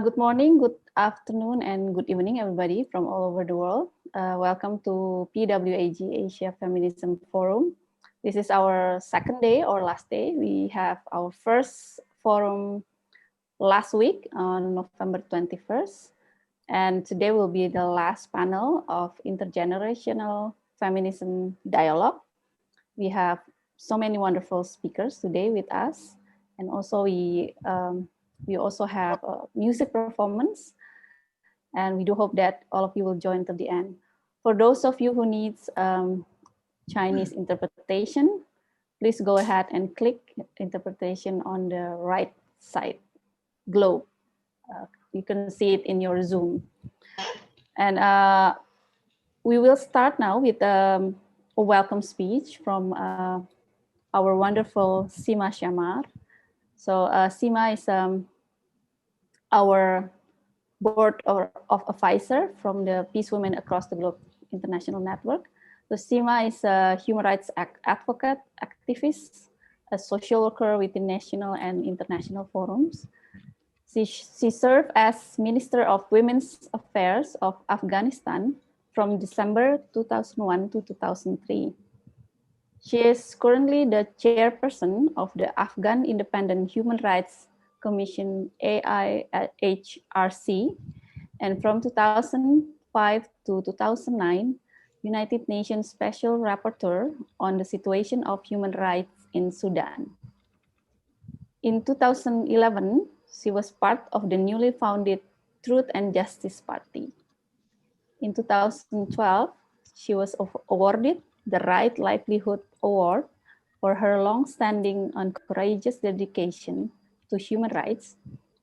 Good morning, good afternoon, and good evening, everybody from all over the world. Welcome to PWAG Asia Feminism Forum. This is our second day or last day. We have our first forum last week on November 21st. And today will be the last panel of Intergenerational Feminism Dialogue. We have so many wonderful speakers today with us. And also we also have a music performance, and we do hope that all of you will join till the end. For those of you who needs Chinese interpretation, please go ahead and click interpretation on the right side globe. You can see it in your Zoom. And we will start now with a welcome speech from our wonderful Samar. So Sima is our board of advisor from the Peace Women Across the Globe International Network. So Sima is a human rights advocate, activist, a social worker within national and international forums. She served as Minister of Women's Affairs of Afghanistan from December 2001 to 2003. She is currently the chairperson of the Afghan Independent Human Rights Commission, AIHRC, and from 2005 to 2009, United Nations Special Rapporteur on the situation of human rights in Sudan. In 2011, she was part of the newly founded Truth and Justice Party. In 2012, she was awarded the Right Livelihood Award for her long-standing and courageous dedication to human rights,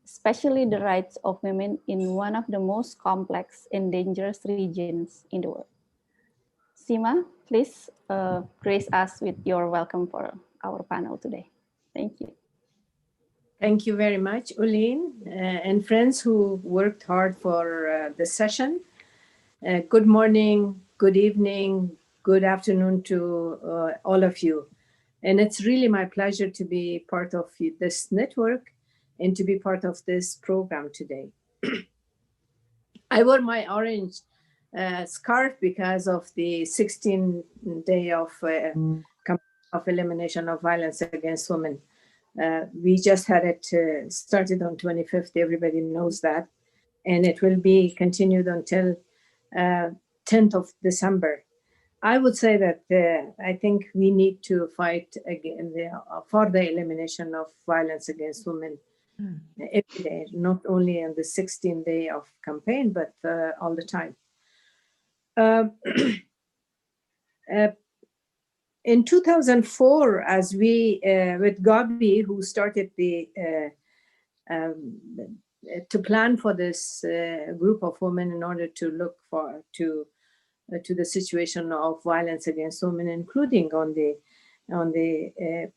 especially the rights of women in one of the most complex and dangerous regions in the world. Sima, please grace us with your welcome for our panel today. Thank you. Thank you very much, Ulin, and friends who worked hard for the session. Good morning, good evening, good afternoon to all of you. And it's really my pleasure to be part of this network and to be part of this program today. I wore my orange scarf because of the 16th day of elimination of violence against women. We just had it started on 25th, everybody knows that. And it will be continued until 10th of December. I would say that I think we need to fight again for the elimination of violence against women every day, not only on the 16th day of campaign, but all the time. In 2004, as we, with Gabi, who started to plan for this group of women in order to look to the situation of violence against women, including on the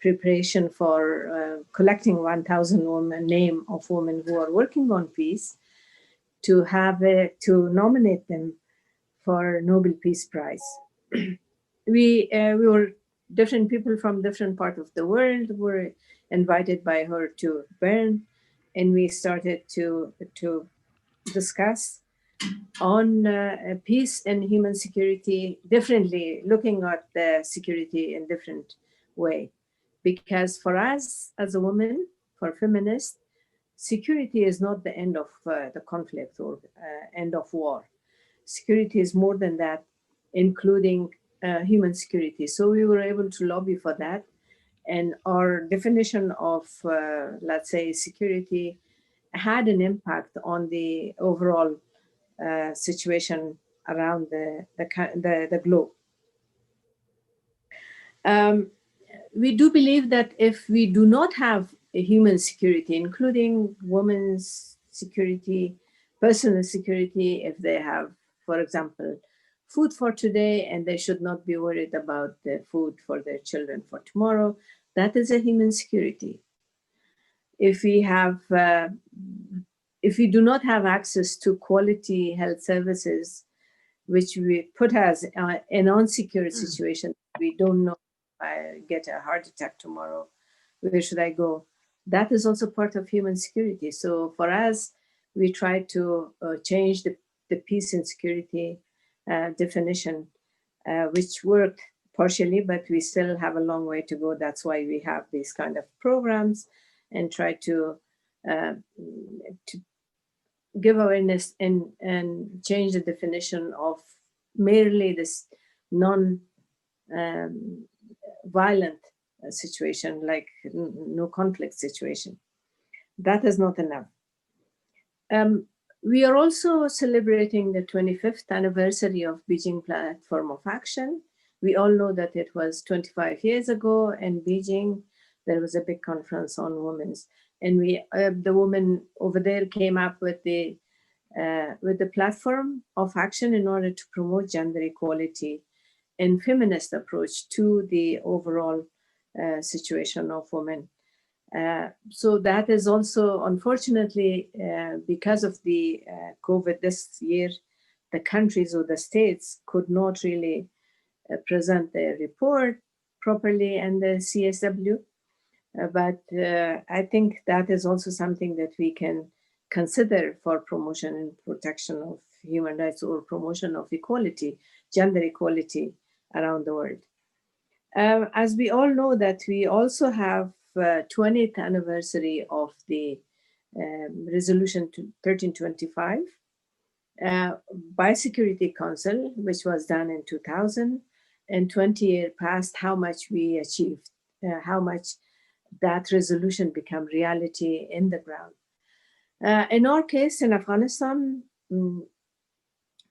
preparation for collecting 1,000 women name of women who are working on peace, to nominate them for Nobel Peace Prize. We were different people from different parts of the world were invited by her to Bern, and we started to discuss on peace and human security differently, looking at the security in different way. Because for us as a woman, for feminists, security is not the end of the conflict or end of war. Security is more than that, including human security. So we were able to lobby for that. And our definition of, let's say, security had an impact on the overall situation around the globe. We do believe that if we do not have a human security, including women's security, personal security, if they have, for example, food for today and they should not be worried about the food for their children for tomorrow, that is a human security. If we have, if we do not have access to quality health services, which we put as an unsecure situation, we don't know if I get a heart attack tomorrow, where should I go? That is also part of human security. So for us, we tried to change the peace and security definition, which worked partially, but we still have a long way to go. That's why we have these kind of programs and try to give awareness and change the definition of merely this non-violent situation, like no conflict situation. That is not enough. We are also celebrating the 25th anniversary of Beijing Platform of Action. We all know that it was 25 years ago in Beijing. There was a big conference on women's, and the women over there came up with the platform of action in order to promote gender equality and feminist approach to the overall situation of women. So that is also, unfortunately, because of the COVID this year, the countries or the states could not really present their report properly and the CSW. But I think that is also something that we can consider for promotion and protection of human rights or promotion of equality, gender equality around the world. As we all know that we also have 20th anniversary of the resolution 1325 by Security Council, which was done in 2000, and 20 years past, how much we achieved, how much that resolution became reality in the ground. In our case in Afghanistan,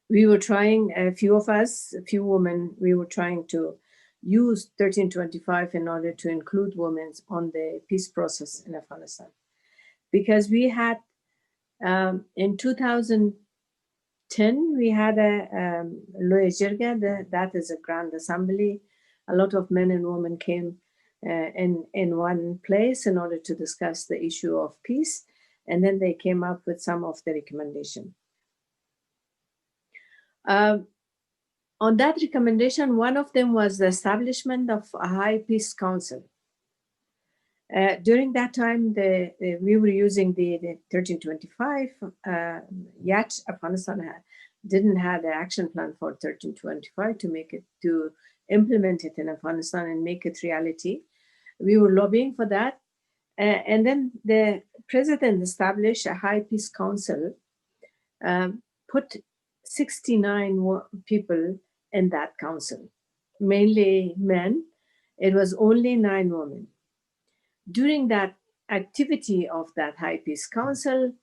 we were trying, a few women, we were trying to use 1325 in order to include women on the peace process in Afghanistan. Because we had, in 2010, we had a Loya Jirga, that is a Grand Assembly. A lot of men and women came in one place in order to discuss the issue of peace. And then they came up with some of the recommendations. On that recommendation, one of them was the establishment of a high peace council. During that time, we were using the 1325, yet Afghanistan didn't have the action plan for 1325 to implement it in Afghanistan and make it reality. We were lobbying for that. And then the president established a high peace council, put 69 people in that council, mainly men. It was only 9 women. During that activity of that high peace council,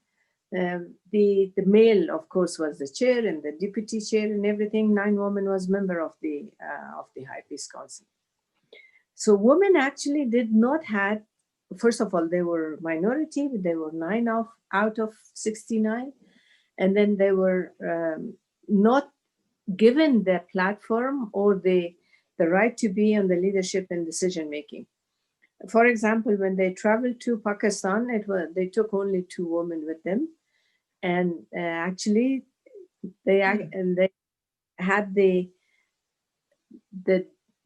the male, of course, was the chair and the deputy chair and everything. 9 women was member of the high peace council. So women actually did not have, first of all, they were minority, but they were 9 out of 69. And then they were not given the platform or the right to be on the leadership and decision making. For example, when they traveled to Pakistan, they took only 2 women with them, and actually they had the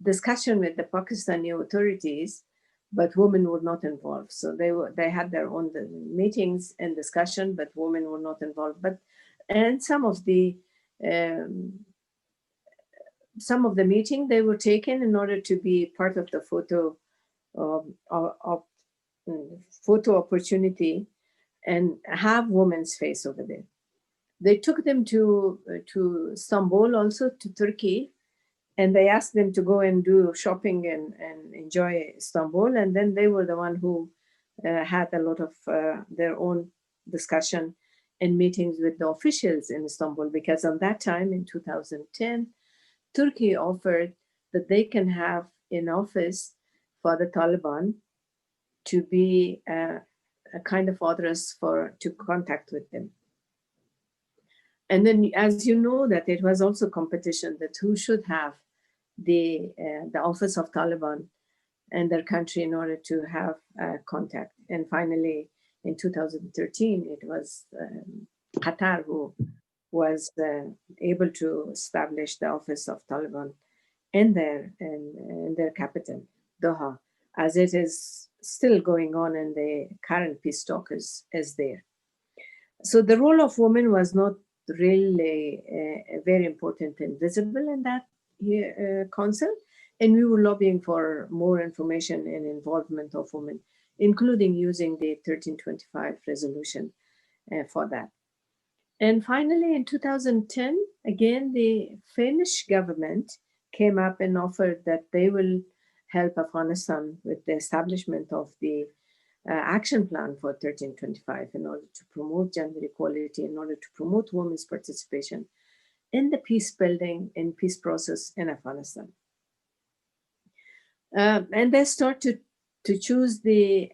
discussion with the Pakistani authorities, but women were not involved. So they had their own meetings and discussion, but women were not involved. And some of the meeting, they were taken in order to be part of the photo opportunity and have women's face over there. They took them to Istanbul, also to Turkey, and they asked them to go and do shopping and enjoy Istanbul. And then they were the one who had a lot of their own discussion and meetings with the officials in Istanbul, because at that time in 2010, Turkey offered that they can have an office for the Taliban to be a kind of address to contact with them. And then, as you know, that it was also competition that who should have the office of Taliban in their country in order to have contact. And finally, in 2013, it was Qatar who was able to establish the office of Taliban in their capital, Doha, as it is still going on, and the current peace talk is there. So the role of women was not really very important and visible in that council. And we were lobbying for more information and involvement of women, including using the 1325 resolution for that. And finally, in 2010, again, the Finnish government came up and offered that they will help Afghanistan with the establishment of the action plan for 1325 in order to promote gender equality, in order to promote women's participation in the peace building and peace process in Afghanistan. And they start to choose the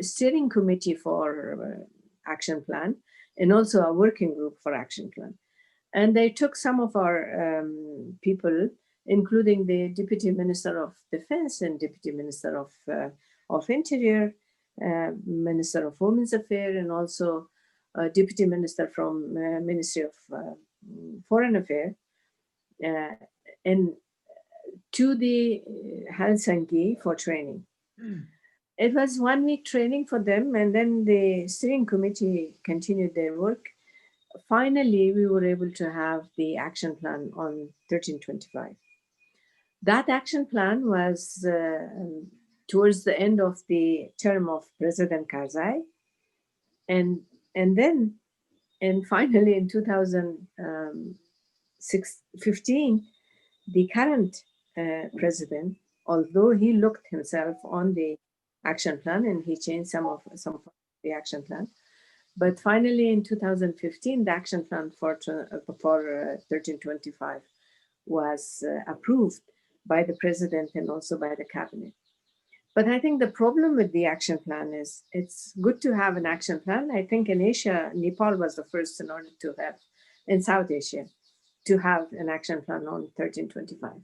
steering committee for action plan and also a working group for action plan. And they took some of our people, including the Deputy Minister of Defense and Deputy Minister of Interior, Minister of Women's Affairs, and also Deputy Minister from Ministry of Foreign Affairs, and to the Helsinki for training. It was 1 week training for them, and then the steering committee continued their work. Finally, we were able to have the action plan on 1325. That action plan was towards the end of the term of President Karzai. And finally in 2015, the current president, although he looked himself on the action plan and he changed some of the action plan, but finally in 2015, the action plan for 1325 was approved by the president and also by the cabinet. But I think the problem with the action plan is it's good to have an action plan. I think in Asia, Nepal was the first in order to have, in South Asia, to have an action plan on 1325.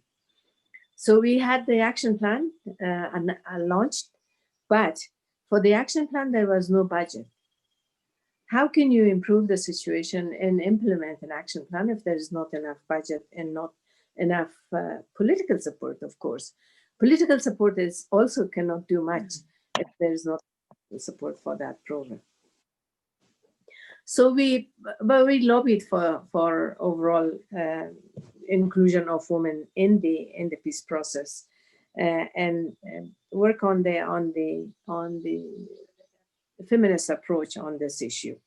So we had the action plan launched, but for the action plan, there was no budget. How can you improve the situation and implement an action plan if there is not enough budget and not enough political support, of course? Political support is also cannot do much if there is not support for that program. So we lobbied for overall inclusion of women in the peace process and work on the feminist approach on this issue.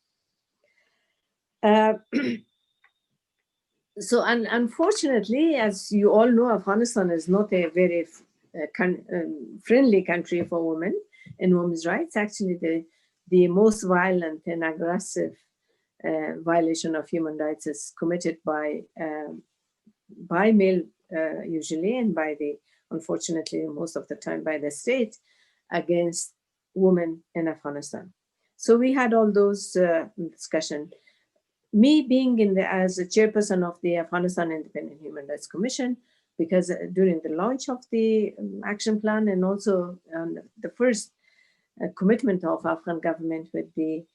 So unfortunately, as you all know, Afghanistan is not a very friendly country for women and women's rights. Actually, the most violent and aggressive violation of human rights is committed by male usually, and unfortunately, most of the time by the state against women in Afghanistan. So we had all those discussions. Me being as a chairperson of the Afghanistan Independent Human Rights Commission, because during the launch of the action plan and also the first commitment of Afghan government with the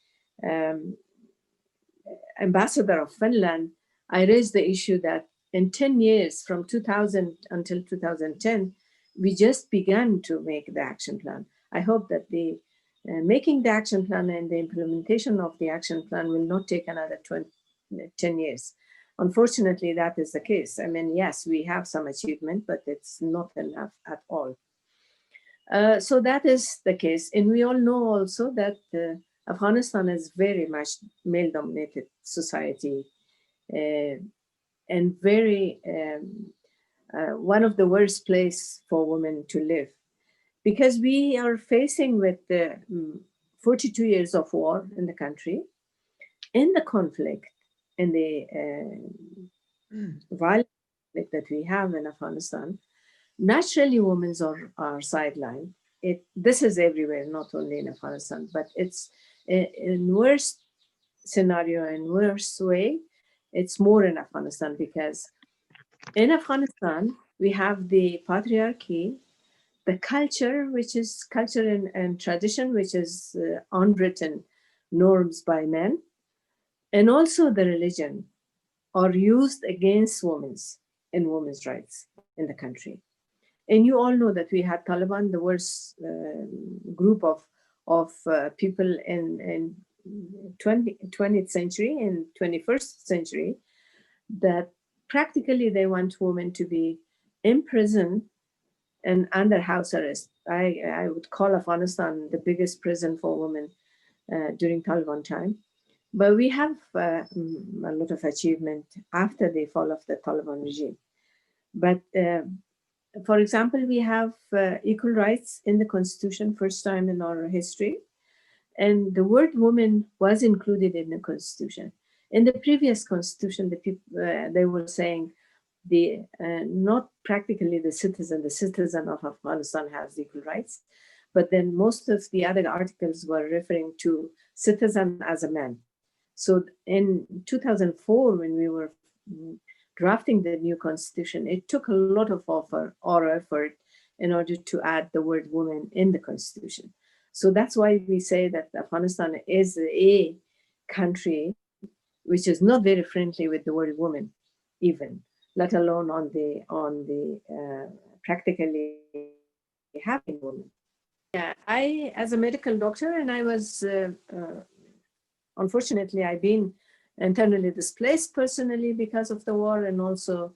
ambassador of Finland, I raised the issue that in 10 years, from 2000 until 2010, we just began to make the action plan. I hope that the making the action plan and the implementation of the action plan will not take another 10 years. Unfortunately, that is the case. I mean, yes, we have some achievement, but it's not enough at all. So that is the case. And we all know also that Afghanistan is very much male-dominated society and very one of the worst places for women to live, because we are facing with 42 years of war in the country, in the conflict, in the violence that we have in Afghanistan. Naturally, women are sidelined. This is everywhere, not only in Afghanistan, but it's in worst scenario and worst way. It's more in Afghanistan, because in Afghanistan, we have the patriarchy, the culture, which is culture and tradition, which is unwritten norms by men, and also the religion are used against women's rights in the country. And you all know that we had Taliban, the worst group of people in 20th century and 21st century, that practically they want women to be in prison and under house arrest. I would call Afghanistan the biggest prison for women during Taliban time. But we have a lot of achievement after the fall of the Taliban regime. But for example, we have equal rights in the constitution, first time in our history. And the word woman was included in the constitution. In the previous constitution, the people, they were saying the not practically the citizen of Afghanistan has equal rights, but then most of the other articles were referring to citizen as a man. So in 2004, when we were drafting the new constitution, it took a lot of effort in order to add the word woman in the constitution. So that's why we say that Afghanistan is a country which is not very friendly with the word woman, even, let alone on the practically having women. Yeah, I, as a medical doctor, and I was, unfortunately, I've been internally displaced personally because of the war, and also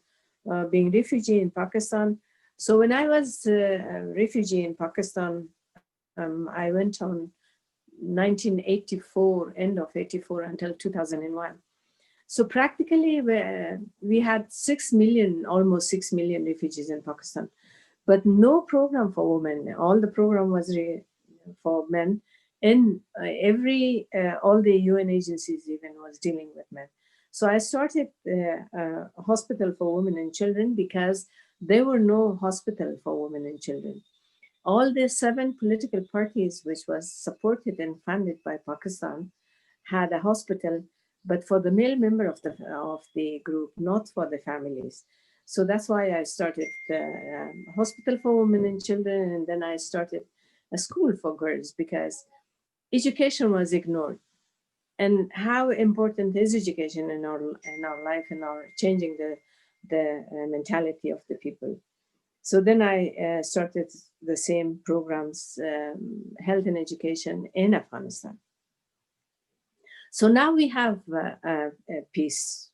being refugee in Pakistan. So when I was a refugee in Pakistan, I went on 1984, end of 84 until 2001. So practically we had 6 million, almost 6 million refugees in Pakistan, but no program for women. All the program was for men. And all the UN agencies even was dealing with men. So I started a hospital for women and children because there were no hospital for women and children. All the 7 political parties, which was supported and funded by Pakistan, had a hospital, but for the male member of the group, not for the families. So that's why I started a hospital for women and children, and then I started a school for girls because education was ignored. And how important is education in our life, in our changing the mentality of the people. So then I started the same programs, health and education in Afghanistan. So now we have a peace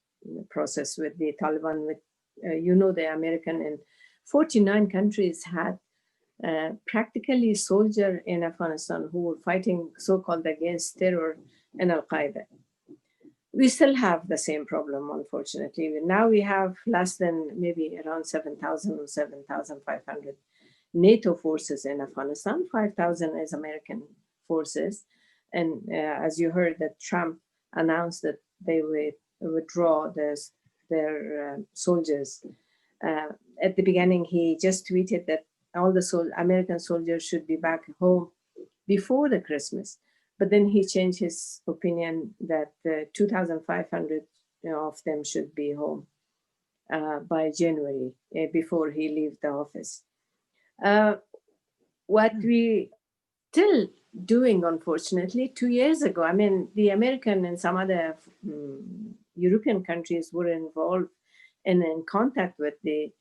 process with the Taliban, with, the American and 49 countries had practically soldiers in Afghanistan who were fighting so-called against terror and Al-Qaeda. We still have the same problem, unfortunately. Now we have less than maybe around 7,000 or 7,500 NATO forces in Afghanistan. 5,000 is American forces. And as you heard, that Trump announced that they would withdraw their soldiers. At the beginning, he just tweeted that all the American soldiers should be back home before the Christmas. But then he changed his opinion that 2,500 of them should be home by January, before he leaves the office. What we still doing, unfortunately, 2 years ago, I mean, the American and some other European countries were involved and in contact with the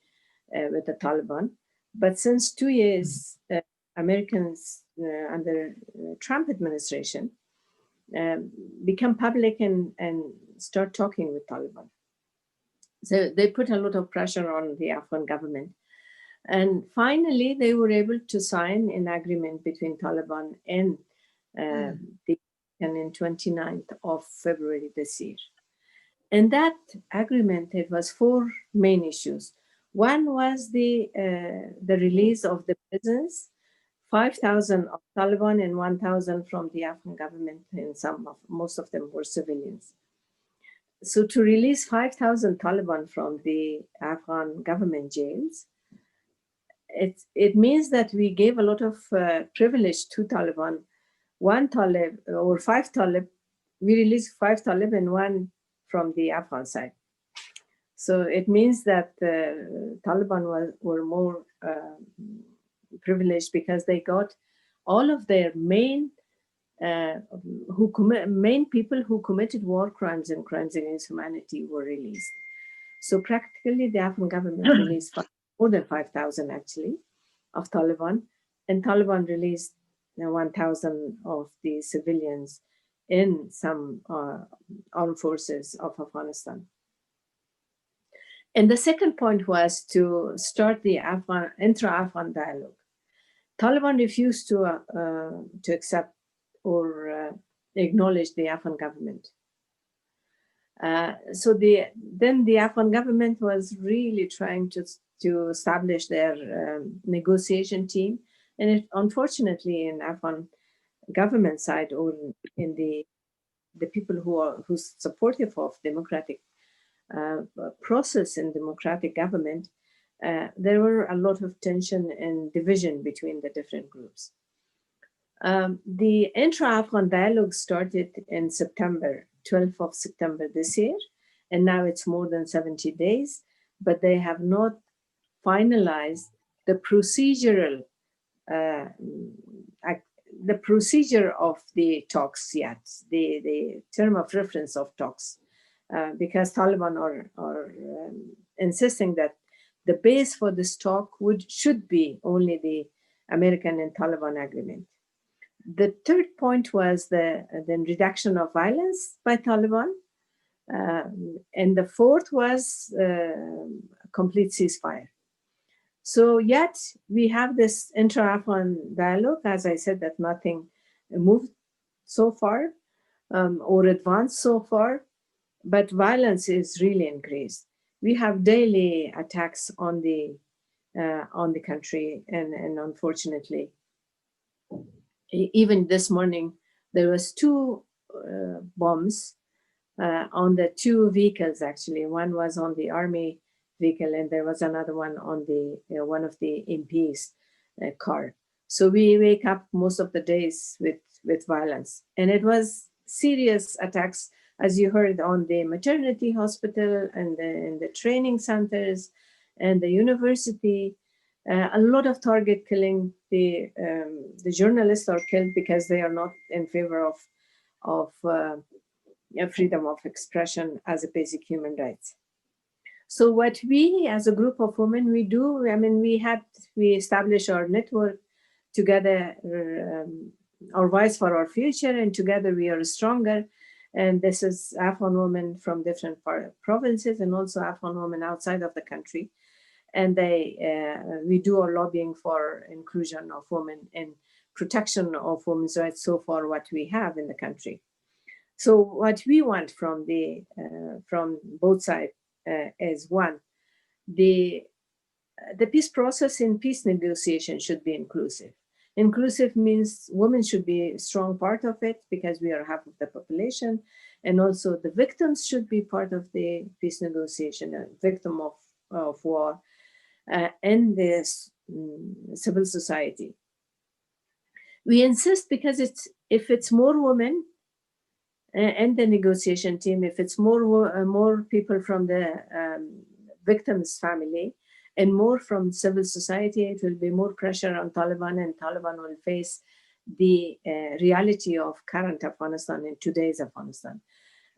Taliban. But since 2 years, Americans under Trump administration become public and start talking with Taliban. So they put a lot of pressure on the Afghan government. And finally, they were able to sign an agreement between Taliban and in 29th of February this year. And that agreement, it was 4 main issues. One was the release of the prisoners, 5,000 of Taliban and 1,000 from the Afghan government, and most of them were civilians. So to release 5,000 Taliban from the Afghan government jails, it means that we gave a lot of privilege to Taliban. 1 Talib or 5 Talib, we released 5 Talib and 1 from the Afghan side. So it means that Taliban were more privileged because they got all of their main people who committed war crimes and crimes against humanity were released. So practically the Afghan government released more than 5,000 actually of Taliban, and Taliban released 1,000 of the civilians in some armed forces of Afghanistan. And the second point was to start the intra-Afghan dialogue. Taliban refused to accept or acknowledge the Afghan government. So then the Afghan government was really trying to establish their negotiation team. And unfortunately, in Afghan government side, or in the people who's supportive of democratic process in democratic government, there were a lot of tension and division between the different groups. The intra-Afghan dialogue started in September, 12th of September this year, and now it's more than 70 days, but they have not finalized the procedural the procedure of the talks yet, the term of reference of talks, because Taliban are insisting that the base for this talk should be only the American and Taliban agreement. The third point was the reduction of violence by Taliban, and the fourth was complete ceasefire. So yet we have this intra-Afghan dialogue, as I said, that nothing moved so far or advanced so far, but violence is really increased. We have daily attacks on the country, and unfortunately, even this morning there was two bombs on the two vehicles. Actually, one was on the army vehicle, and there was another one on the one of the MP's car. So we wake up most of the days with violence, and it was serious attacks, as you heard, on the maternity hospital and the training centers and the university. A lot of target killing. The journalists are killed because they are not in favor of freedom of expression as a basic human right. So what we, as a group of women, we do, I mean, we establish our network together, our voice for our future, and together we are stronger. And this is Afghan women from different provinces, and also Afghan women outside of the country. And we do our lobbying for inclusion of women and protection of women's rights so far what we have in the country. So what we want from both sides is, one, the peace process in peace negotiation should be inclusive. Inclusive means women should be a strong part of it because we are half of the population, and also the victims should be part of the peace negotiation, a victim of war, and the civil society. We insist because if it's more women and the negotiation team, if it's more people from the victim's family and more from civil society, it will be more pressure on Taliban, and Taliban will face the reality of current Afghanistan and today's Afghanistan.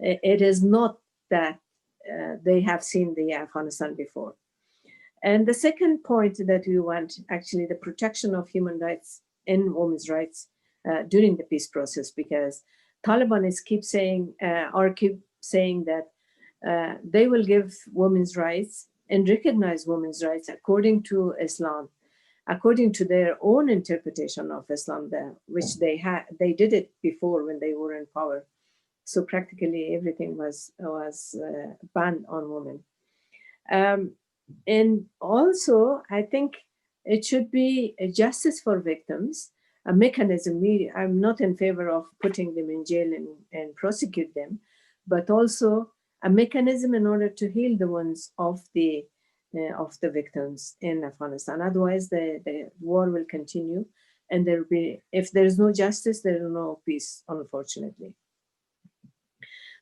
It is not that they have seen the Afghanistan before. And the second point that we want, actually, the protection of human rights and women's rights during the peace process, because Taliban keep saying that they will give women's rights and recognize women's rights according to Islam, according to their own interpretation of Islam, which they did it before when they were in power. So practically everything was banned on women. And also, I think it should be a justice for victims, a mechanism. I'm not in favor of putting them in jail and prosecute them, but also a mechanism in order to heal the wounds of the victims in Afghanistan. Otherwise, the war will continue, and if there is no justice, there is no peace, unfortunately.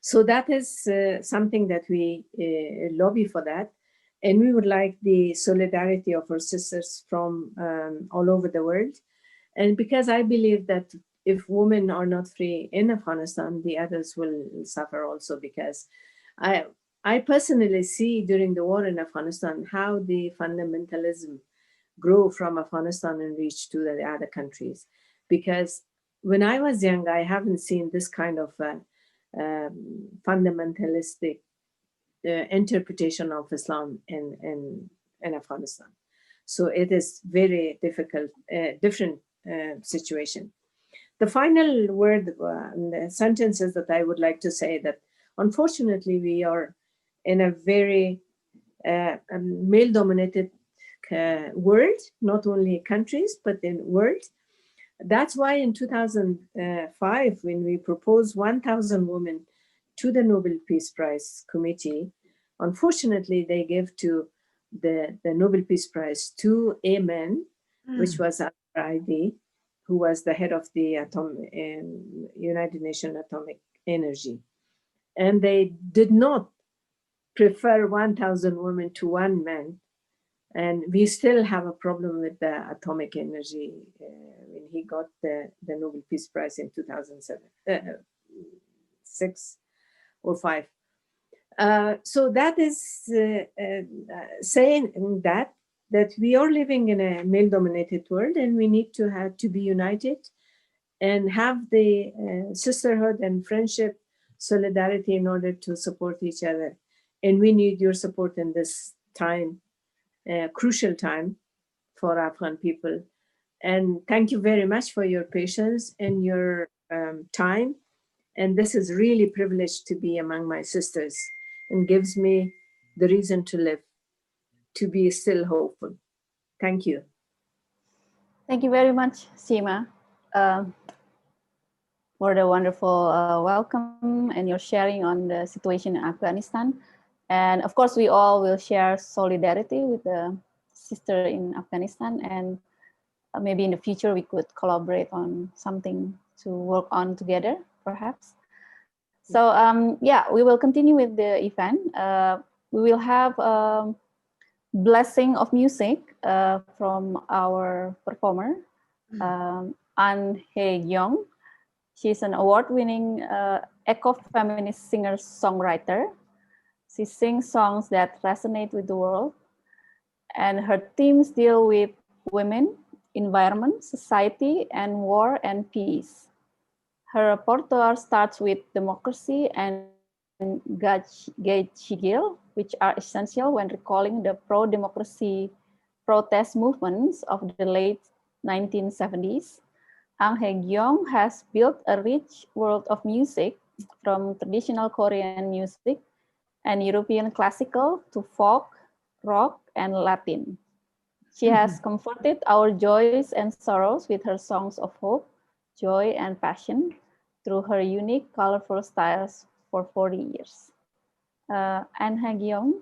So that is something that we lobby for that. And we would like the solidarity of our sisters from all over the world. And because I believe that if women are not free in Afghanistan, the others will suffer also, because I personally see during the war in Afghanistan how the fundamentalism grew from Afghanistan and reached to the other countries. Because when I was young, I haven't seen this kind of fundamentalistic interpretation of Islam in Afghanistan. So it is very difficult, different situation. The final word, the sentences that I would like to say that unfortunately we are in a very male-dominated world, not only countries, but in world. That's why in 2005, when we proposed 1,000 women to the Nobel Peace Prize Committee, unfortunately, they gave to the Nobel Peace Prize to a man, which was Ahn Hae-Gyoung, who was the head of the United Nations Atomic Energy. And they did not prefer 1,000 women to one man. And we still have a problem with the atomic energy when he got the Nobel Peace Prize in 2006 or 5. So that is saying that we are living in a male-dominated world, and we need to be united and have the sisterhood and friendship, solidarity in order to support each other. And we need your support in this time. Crucial time for Afghan people. And thank you very much for your patience and your time. And this is really privileged to be among my sisters and gives me the reason to live, to be still hopeful. Thank you. Thank you very much, Sima, for the wonderful welcome and your sharing on the situation in Afghanistan. And of course, we all will share solidarity with the sister in Afghanistan, and maybe in the future we could collaborate on something to work on together, perhaps. So yeah, we will continue with the event. We will have a blessing of music from our performer, Ahn Hae-Gyoung. She's an award-winning ecofeminist singer-songwriter. She sings songs that resonate with the world, and her themes deal with women, environment, society, and war and peace. Her repertoire starts with democracy and Gachigil, which are essential when recalling the pro-democracy protest movements of the late 1970s. Ahn Hae-Gyoung has built a rich world of music, from traditional Korean music and European classical to folk, rock, and Latin. She has comforted our joys and sorrows with her songs of hope, joy, and passion through her unique, colorful styles for 40 years. Ahn Hae-Gyoung,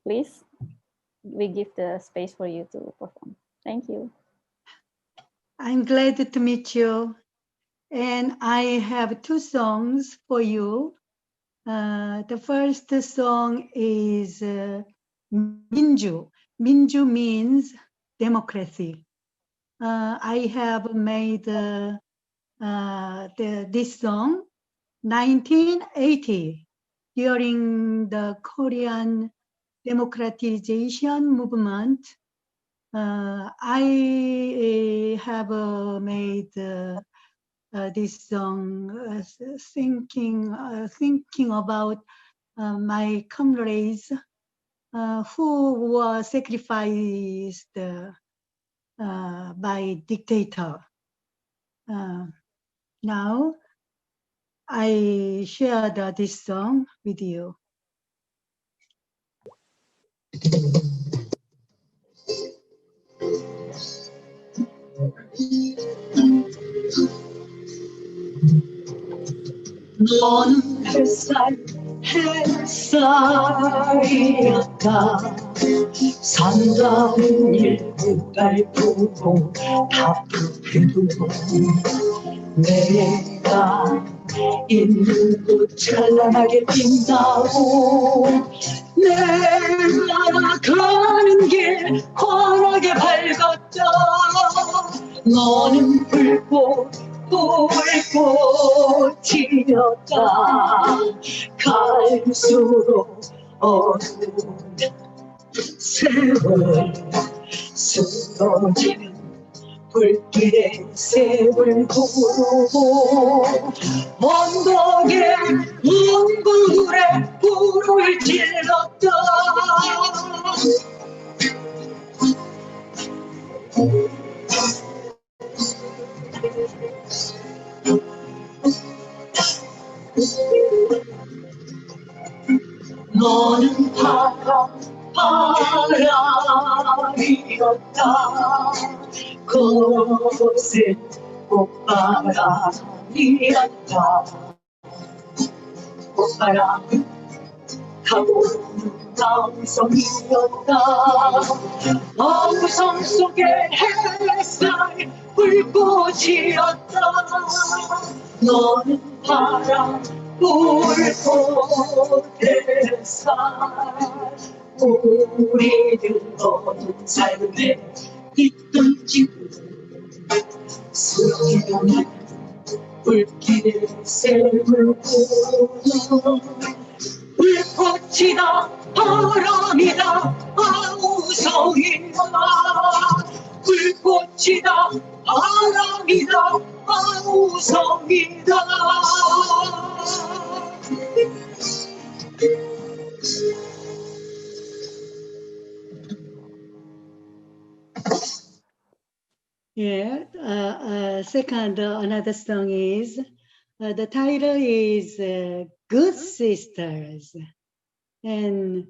please, we give the space for you to perform. Thank you. I'm glad to meet you. And I have two songs for you. The first song is Minju. Minju means democracy. I have made this song 1980 during the Korean democratization movement. I have made this song thinking about my comrades who were sacrificed by dictator. Now I shared this song with you. 너는 햇살이었다. 산다는 일곱 밟고 바쁘게도 내가 있는 곳 찬란하게 빛나고 내가 가는 길 환하게 밝았다. 너는 불꽃 불꽃이었다. 갈수록 어두운 세월 쓰러지는 불길에 새를 부르고 언덕에 몽골에 불을 질렀다. 너는 바람이었다. 그것은 꽃바람이었다. 꽃바람 타고는 남성이었다. 어우성 속에 햇살 불꽃이었다. 너는 바람 불꽃 햇살 우리들 너는 삶에 있던 지금 스치는 불길의 샘을 보며 불꽃이다 바람이다 아우성이다. 불꽃이다 바람이다 아우성이다. Yeah, second, another song is, the title is Good Sisters. And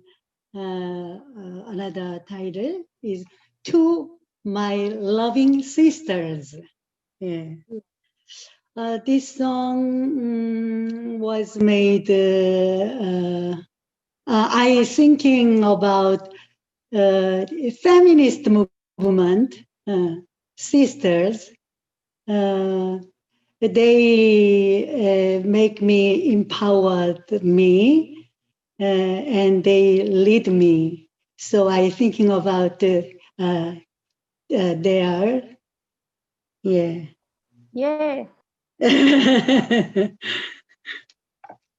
another title is To My Loving Sisters. Yeah. This song was made, I thinking about feminist movement, sisters. They make me, empowered me, and they lead me. So I thinking about their, yeah. Yeah.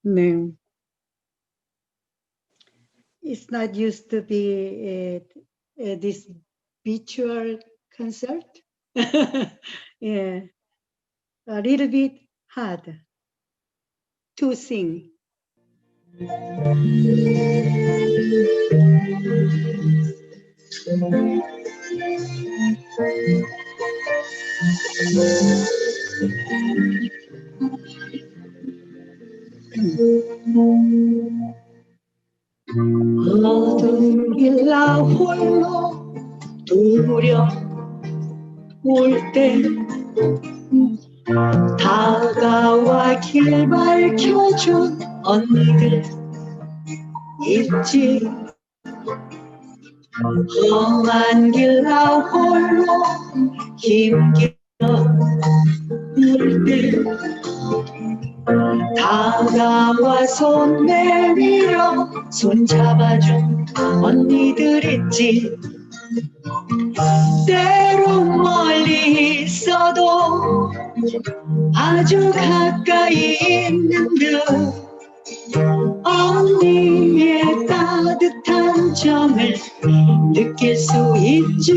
No. It's not used to be this virtual concert. Yeah, a little bit hard to sing. 어둠 길라 홀로 두려울 때 다가와 길 밝혀준 언니들 있지. 험한 길라 홀로 힘겨울 때 다가와 손 내밀어 손 잡아준 언니들 있지. 때론 멀리 있어도 아주 가까이 있는 듯 언니의 따뜻한 정을 느낄 수 있지.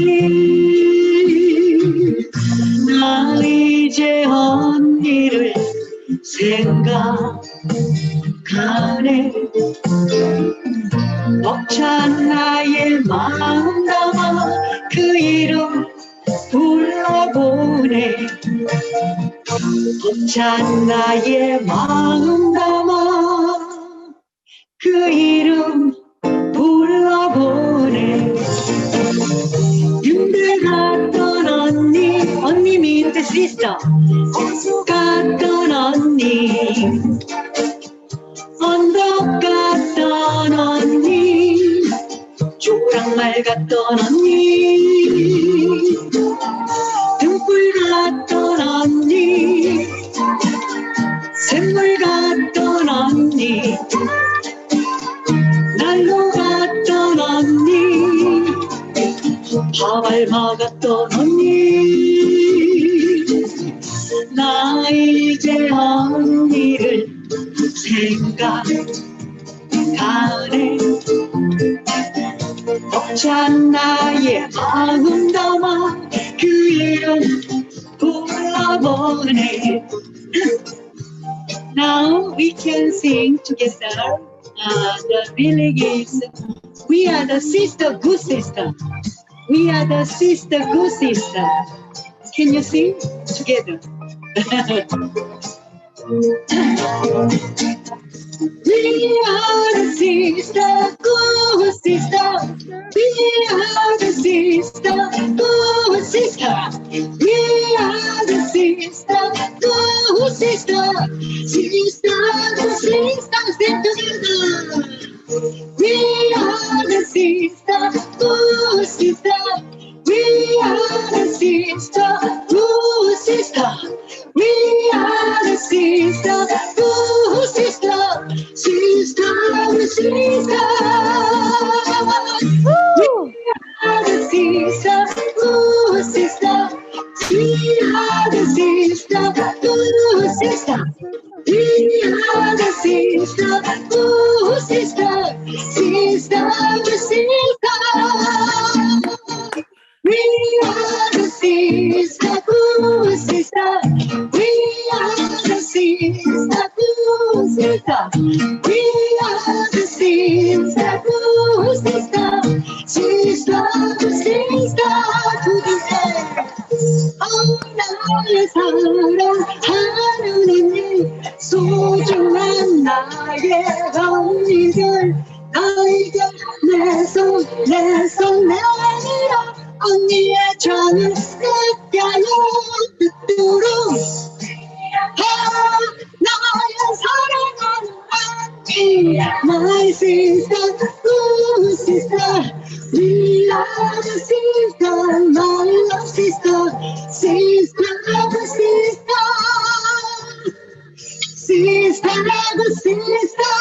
나 이제 언니를 생각하네. 벅찬 나의 마음 담아 그 이름 불러보네. 벅찬 나의 마음 담아 그 이름 불러보네. 윤배 갔던 언니, 언니 means the sister. 호수 갔던 언니, 언덕 갔던 언니, 조랑말 갔던 언니, 등불 갔던 언니, 샘물 갔던 언니, 난로 갔던 언니, 밥알 먹었던 언니. 나 이제 언니를 생각하네. 벅찬 나의 마음 담아 그 불러보네. Now we can sing together. The feeling is we are the sister, good sister. We are the sister, good sister. Can you sing together? We are the sister, good sister. We are the sister, good sister. We are the sister, good sister. Sister, sister, stand together. We are the sister, good sister. We are the sister, good sister. We are the sister, good sister. Sister, sister. We are the sister, good sister. We are the sister, good sister. We are the sister, good sister. Sister, sister. We are the sister, good sister. We are the sister, good sister. We are the sister, good sister. Sister, sister to the end. 나의 사랑하는 언니 소중한 나의 언니들 너희들 내 손 내밀어 언니의 전을 느껴요 뚜뚜루 나의 사랑하는 언니 My sister, good sister We are the sister, my love sister Sister, sister Sister, sister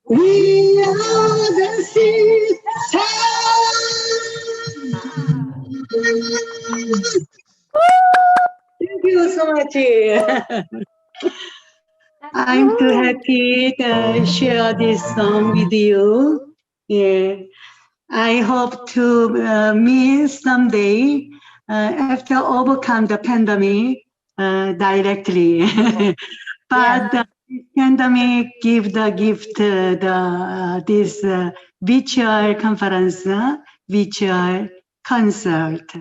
We are the sister Thank you so much. I'm too happy to share this song with you. Yeah. I hope to meet someday after overcome the pandemic directly. But the pandemic give the gift this virtual conference, virtual concert.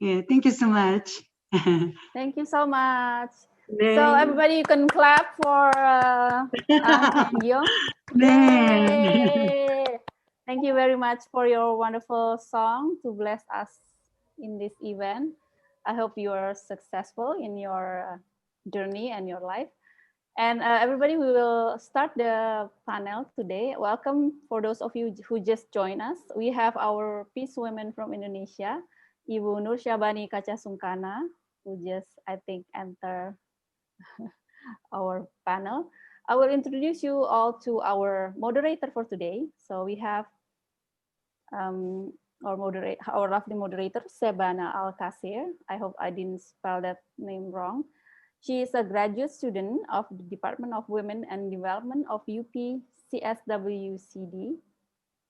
Yeah, thank you so much. Thank you so much. So everybody, you can clap for Ahn Hae-Gyoung. Yay! Thank you very much for your wonderful song to bless us in this event. I hope you are successful in your journey and your life. And everybody, we will start the panel today. Welcome for those of you who just joined us. We have our peace women from Indonesia, Ibu Nur Syabani Kaca-Sungkana, who just, I think, enter our panel. I will introduce you all to our moderator for today. So we have our lovely moderator, Shebana Alqaseer. I hope I didn't spell that name wrong. She is a graduate student of the Department of Women and Development of UP CSWCD.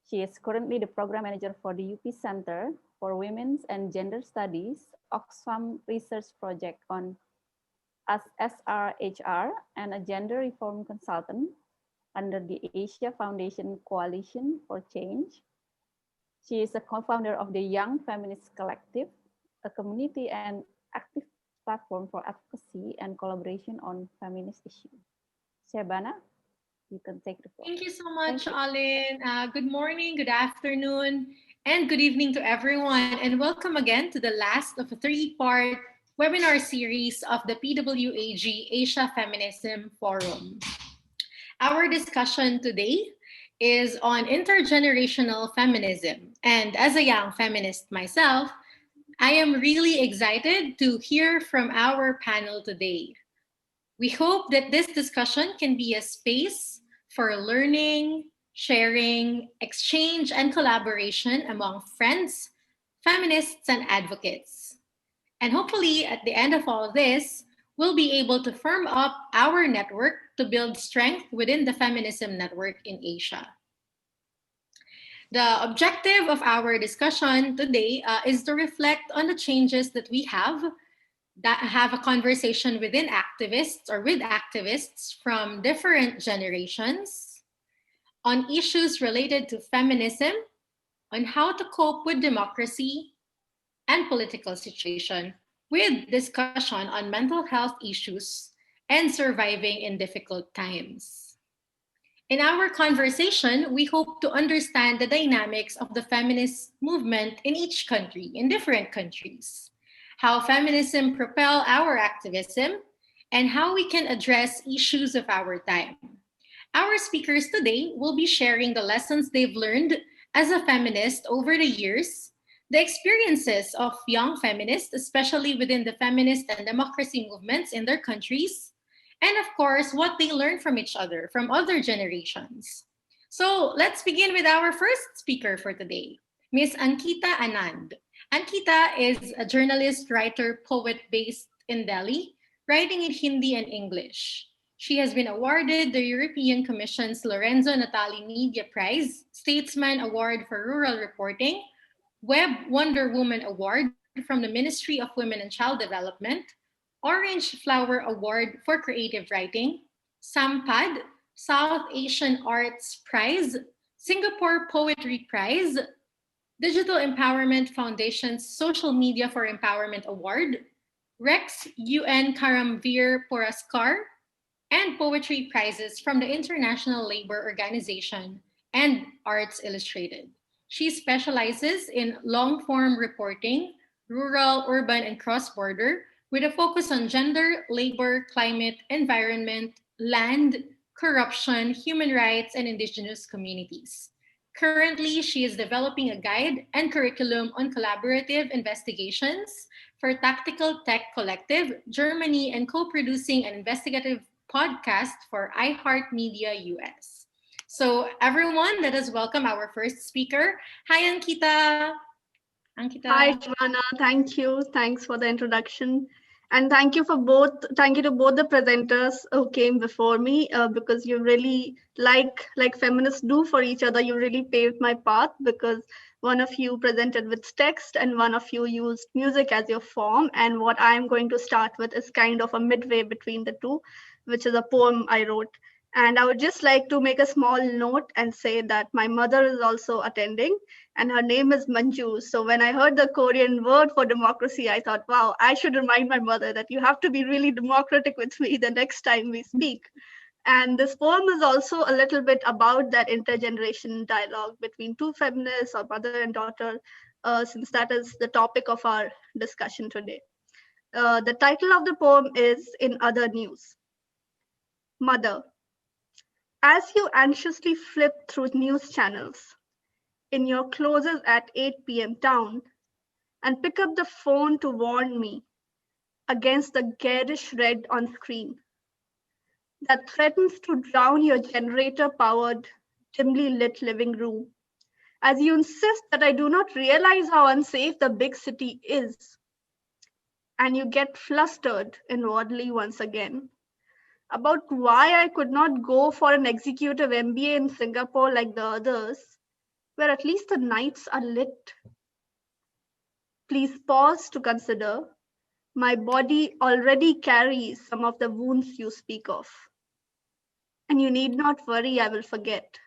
She is currently the program manager for the UP Center for Women's and Gender Studies Oxfam Research Project on SRHR and a gender reform consultant under the Asia Foundation Coalition for Change. She is a co-founder of the Young Feminist Collective, a community and active platform for advocacy and collaboration on feminist issues. Shebana, you can take the floor. Thank you so much, Alin. Good morning, good afternoon, and good evening to everyone. And welcome again to the last of a three-part webinar series of the PWAG Asia Feminism Forum. Our discussion today is on intergenerational feminism. And as a young feminist myself, I am really excited to hear from our panel today. We hope that this discussion can be a space for learning, sharing, exchange, and collaboration among friends, feminists, and advocates. And hopefully, at the end of all this, we'll be able to firm up our network to build strength within the feminism network in Asia. The objective of our discussion today is to reflect on the changes that we have a conversation within activists or with activists from different generations on issues related to feminism, on how to cope with democracy and political situation, with discussion on mental health issues and surviving in difficult times. In our conversation, we hope to understand the dynamics of the feminist movement in each country, in different countries, how feminism propel our activism, and how we can address issues of our time. Our speakers today will be sharing the lessons they've learned as a feminist over the years, the experiences of young feminists, especially within the feminist and democracy movements in their countries, and of course, what they learn from each other, from other generations. So let's begin with our first speaker for today, Miss Ankita Anand. Ankita is a journalist, writer, poet based in Delhi, writing in Hindi and English. She has been awarded the European Commission's Lorenzo Natali Media Prize, Statesman Award for Rural Reporting, Web Wonder Woman Award from the Ministry of Women and Child Development, Orange Flower Award for Creative Writing, SAMPAD, South Asian Arts Prize, Singapore Poetry Prize, Digital Empowerment Foundation's Social Media for Empowerment Award, Rex UN Karamveer Puraskar, and poetry prizes from the International Labour Organization and Arts Illustrated. She specializes in long-form reporting, rural, urban, and cross-border, with a focus on gender, labor, climate, environment, land, corruption, human rights, and indigenous communities. Currently, she is developing a guide and curriculum on collaborative investigations for Tactical Tech Collective, Germany, and co-producing an investigative podcast for iHeartMedia US. So everyone, let us welcome our first speaker. Hi, Ankita. Ankita. Hi, Shebana. Thank you. Thanks for the introduction. And thank you to both the presenters who came before me, because you really, like feminists do for each other, you really paved my path, because one of you presented with text and one of you used music as your form. And what I'm going to start with is kind of a midway between the two, which is a poem I wrote. And I would just like to make a small note and say that my mother is also attending, and her name is Manju. So when I heard the Korean word for democracy, I thought, wow, I should remind my mother that you have to be really democratic with me the next time we speak. And this poem is also a little bit about that intergenerational dialogue between two feminists or mother and daughter, since that is the topic of our discussion today. The title of the poem is In Other News. Mother. As you anxiously flip through news channels in your closes at 8 p.m. town and pick up the phone to warn me against the garish red on screen that threatens to drown your generator-powered, dimly lit living room, as you insist that I do not realize how unsafe the big city is, and you get flustered inwardly once again about why I could not go for an executive MBA in Singapore like the others, where at least the nights are lit. Please pause to consider my body already carries some of the wounds you speak of. And you need not worry, I will forget,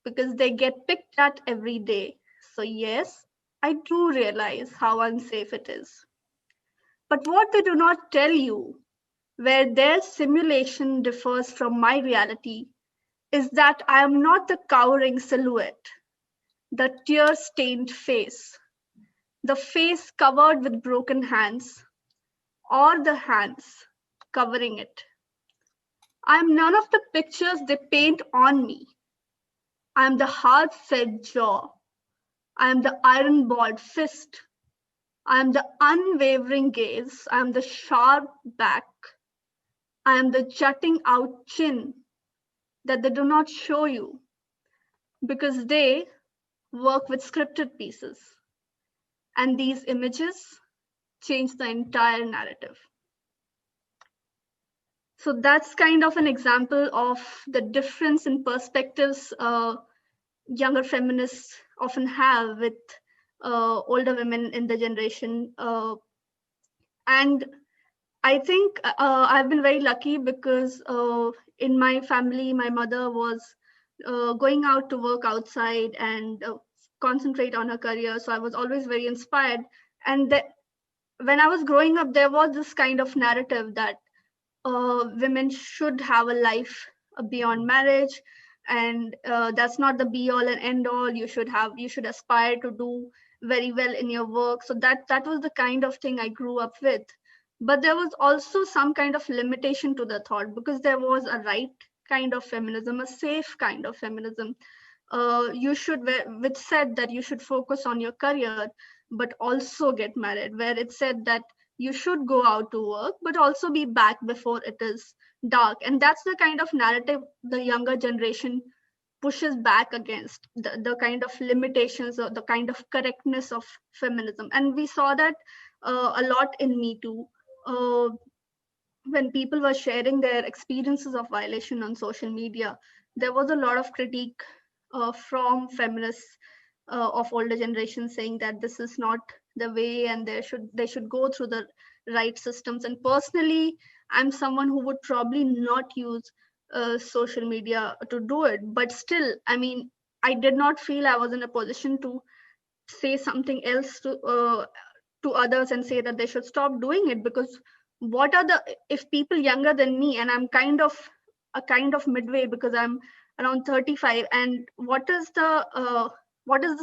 because they get picked at every day. So yes, I do realize how unsafe it is. But what they do not tell you, where their simulation differs from my reality, is that I am not the cowering silhouette, the tear-stained face, the face covered with broken hands, or the hands covering it. I am none of the pictures they paint on me. I am the hard-fed jaw. I am the iron-balled fist. I am the unwavering gaze. I am the sharp back. I am the jutting out chin that they do not show you, because they work with scripted pieces. And these images change the entire narrative. So that's kind of an example of the difference in perspectives younger feminists often have with older women in the generation. And I think I've been very lucky because in my family, my mother was going out to work outside and concentrate on her career. So I was always very inspired. And when I was growing up, there was this kind of narrative that women should have a life beyond marriage, and that's not the be all and end all. You should aspire to do very well in your work. So that was the kind of thing I grew up with. But there was also some kind of limitation to the thought, because there was a right kind of feminism, a safe kind of feminism, which said that you should focus on your career but also get married, where it said that you should go out to work but also be back before it is dark. And that's the kind of narrative the younger generation pushes back against, the kind of limitations or the kind of correctness of feminism. And we saw that a lot in Me Too, when people were sharing their experiences of violation on social media. There was a lot of critique from feminists of older generations saying that this is not the way, and they should go through the right systems. And personally, I'm someone who would probably not use social media to do it. But still, I mean, I did not feel I was in a position to say something else to others and say that they should stop doing it, because if people younger than me, and I'm kind of midway because I'm around 35, and what is the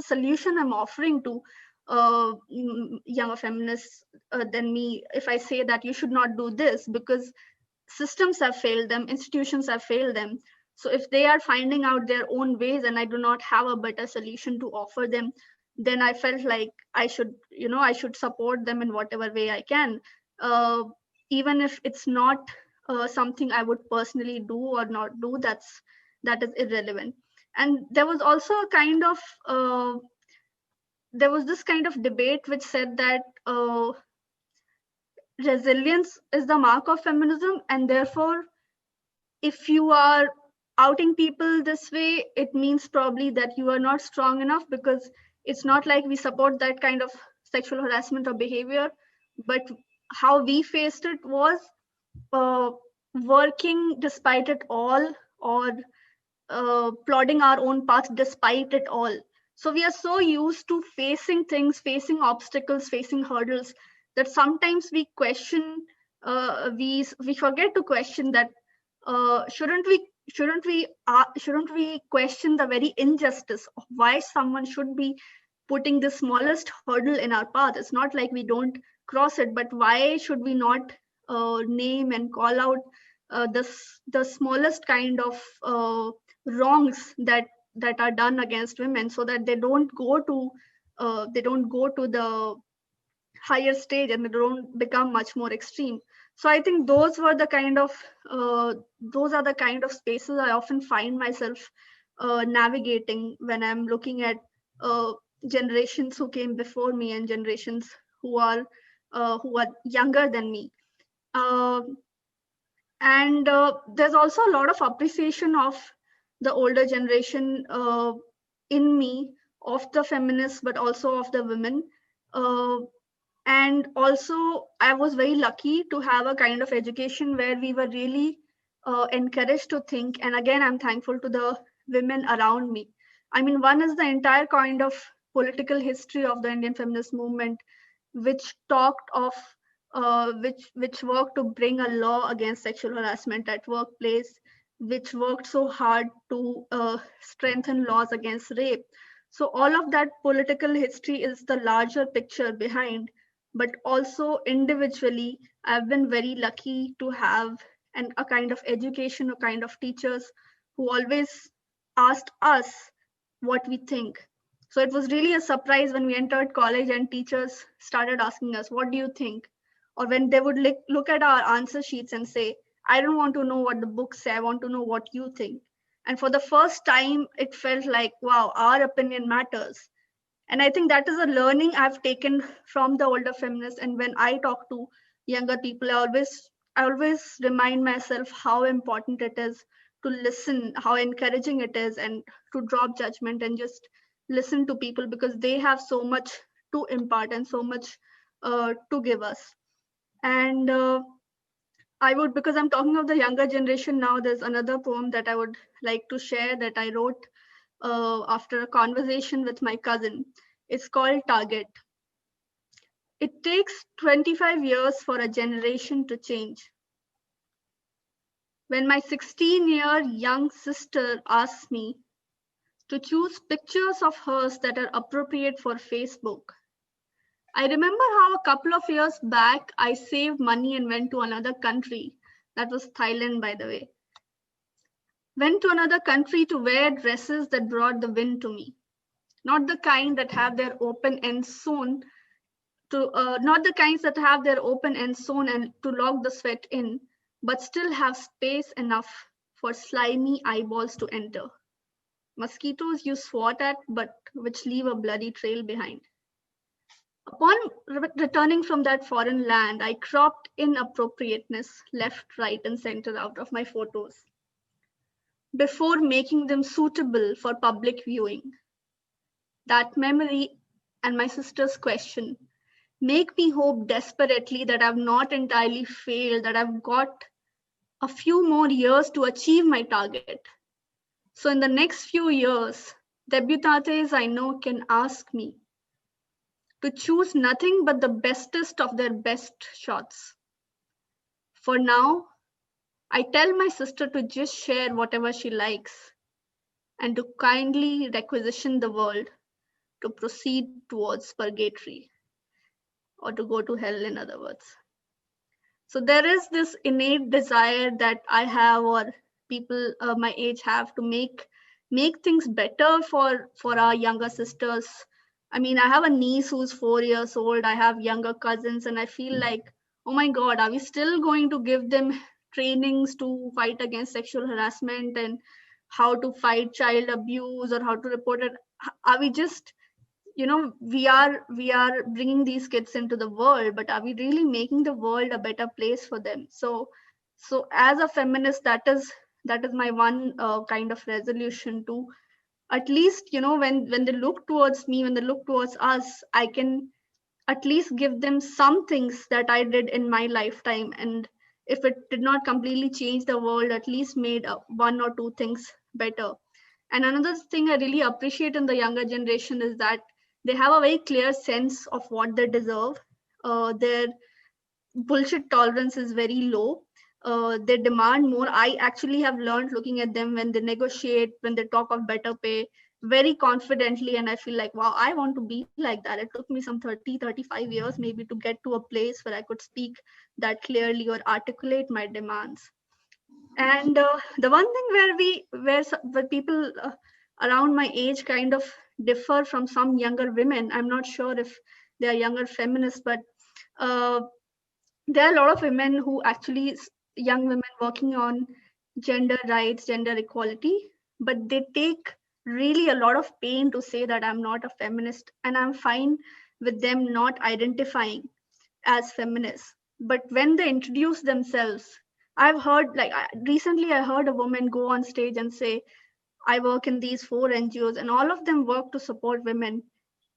solution I'm offering to younger feminists than me if I say that you should not do this, because systems have failed them, institutions have failed them. So if they are finding out their own ways and I do not have a better solution to offer them, then I felt like I should support them in whatever way I can, even if it's not something I would personally do or not do. That is irrelevant. And there was also there was this kind of debate which said that resilience is the mark of feminism, and therefore if you are outing people this way, it means probably that you are not strong enough, because it's not like we support that kind of sexual harassment or behavior. But how we faced it was working despite it all, or plodding our own path despite it all. So we are so used to facing things, facing obstacles, facing hurdles, that sometimes we question, we forget to question that shouldn't we question the very injustice of why someone should be putting the smallest hurdle in our path. It's not like we don't cross it, but why should we not name and call out the smallest kind of wrongs that are done against women, so that they don't go to the higher stage and they don't become much more extreme. So I think those are the kind of spaces I often find myself navigating when I'm looking at generations who came before me and generations who are younger than me. And there's also a lot of appreciation of the older generation in me, of the feminists, but also of the women. And also, I was very lucky to have a kind of education where we were really encouraged to think. And again, I'm thankful to the women around me. I mean, one is the entire kind of political history of the Indian feminist movement, which talked of which worked to bring a law against sexual harassment at workplace, which worked so hard to strengthen laws against rape. So all of that political history is the larger picture behind, but also individually, I've been very lucky to have a kind of education, a kind of teachers who always asked us what we think. So it was really a surprise when we entered college and teachers started asking us, what do you think? Or when they would look at our answer sheets and say, I don't want to know what the books say, I want to know what you think. And for the first time, it felt like, wow, our opinion matters. And I think that is a learning I've taken from the older feminists. And when I talk to younger people, I always remind myself how important it is to listen, how encouraging it is, and to drop judgment and just listen to people, because they have so much to impart and so much to give us. And I would, because I'm talking of the younger generation now, there's another poem that I would like to share that I wrote after a conversation with my cousin. It's called Target. It takes 25 years for a generation to change. When my 16-year young sister asked me to choose pictures of hers that are appropriate for Facebook, I remember how a couple of years back, I saved money and went to another country. That was Thailand, by the way. Went to another country to wear dresses that brought the wind to me. Not the kind that have their open ends sewn not the kinds that have their open ends sewn and to lock the sweat in, but still have space enough for slimy eyeballs to enter. Mosquitoes you swat at, but which leave a bloody trail behind. Upon returning from that foreign land, I cropped inappropriateness left, right, and center out of my photos before making them suitable for public viewing. That memory and my sister's question make me hope desperately that I've not entirely failed, that I've got a few more years to achieve my target. So in the next few years, debutantes I know can ask me to choose nothing but the bestest of their best shots. For now, I tell my sister to just share whatever she likes and to kindly requisition the world to proceed towards purgatory, or to go to hell, in other words. So there is this innate desire that I have, or people my age have, to make things better for our younger sisters. I mean, I have a niece who's 4 years old. I have younger cousins, and I feel like, oh my God, are we still going to give them trainings to fight against sexual harassment and how to fight child abuse or how to report it? Are we just, we are bringing these kids into the world, but are we really making the world a better place for them? So as a feminist, that is my one kind of resolution, to at least, when they look towards me, when they look towards us, I can at least give them some things that I did in my lifetime. And if it did not completely change the world, at least made one or two things better. And another thing I really appreciate in the younger generation is that they have a very clear sense of what they deserve. Their bullshit tolerance is very low. They demand more. I actually have learned looking at them when they negotiate, when they talk of better pay, very confidently. And I feel like, wow, I want to be like that. It took me some 35 years maybe to get to a place where I could speak that clearly or articulate my demands. And the one thing where people around my age kind of differ from some younger women, I'm not sure if they are younger feminists, but there are a lot of women who actually, young women working on gender rights, gender equality, but they take really a lot of pain to say that I'm not a feminist, and I'm fine with them not identifying as feminists. But when they introduce themselves, I've heard, like recently I heard a woman go on stage and say, I work in these 4 NGOs and all of them work to support women.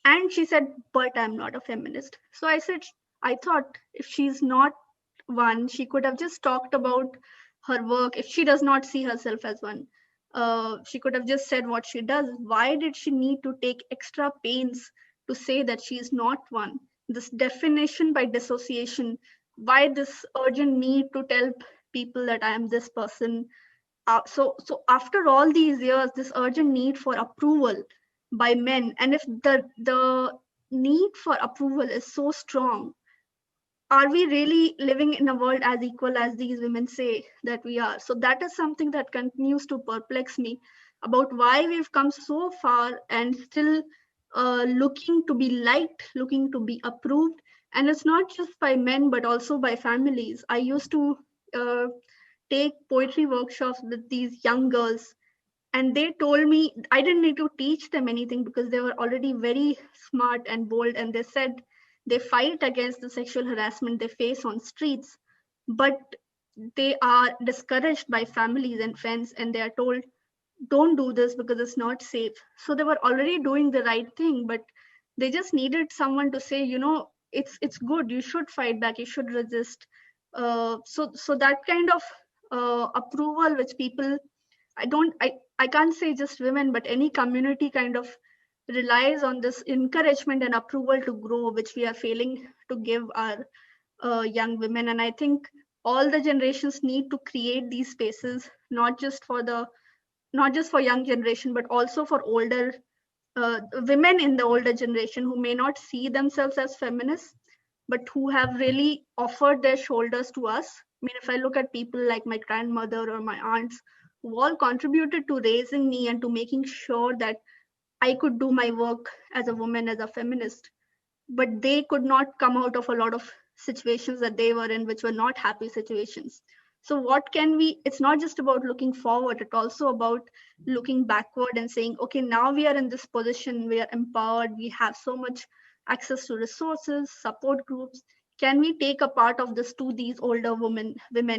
And she said, but I'm not a feminist. So I thought if she's not one, she could have just talked about her work. If she does not see herself as one, she could have just said what she does. Why did she need to take extra pains to say that she is not one? This definition by dissociation, why this urgent need to tell people that I am this person? So after all these years, this urgent need for approval by men, and if the need for approval is so strong, are we really living in a world as equal as these women say that we are? So that is something that continues to perplex me about why we've come so far and still looking to be liked, looking to be approved. And it's not just by men, but also by families. I used to take poetry workshops with these young girls, and they told me I didn't need to teach them anything because they were already very smart and bold. And they said they fight against the sexual harassment they face on streets, but they are discouraged by families and friends, and they are told, don't do this because it's not safe. So they were already doing the right thing, but they just needed someone to say, it's good, you should fight back, you should resist. So that kind of approval which people, I can't say just women, but any community kind of relies on this encouragement and approval to grow, which we are failing to give our young women. And I think all the generations need to create these spaces, not just for young generation, but also for older women in the older generation who may not see themselves as feminists, but who have really offered their shoulders to us. I mean, if I look at people like my grandmother or my aunts, who all contributed to raising me and to making sure that I could do my work as a woman, as a feminist, but they could not come out of a lot of situations that they were in, which were not happy situations. So what can we, it's not just about looking forward, it's also about looking backward and saying, okay, now we are in this position, we are empowered, we have so much access to resources, support groups. Can we take a part of this to these older women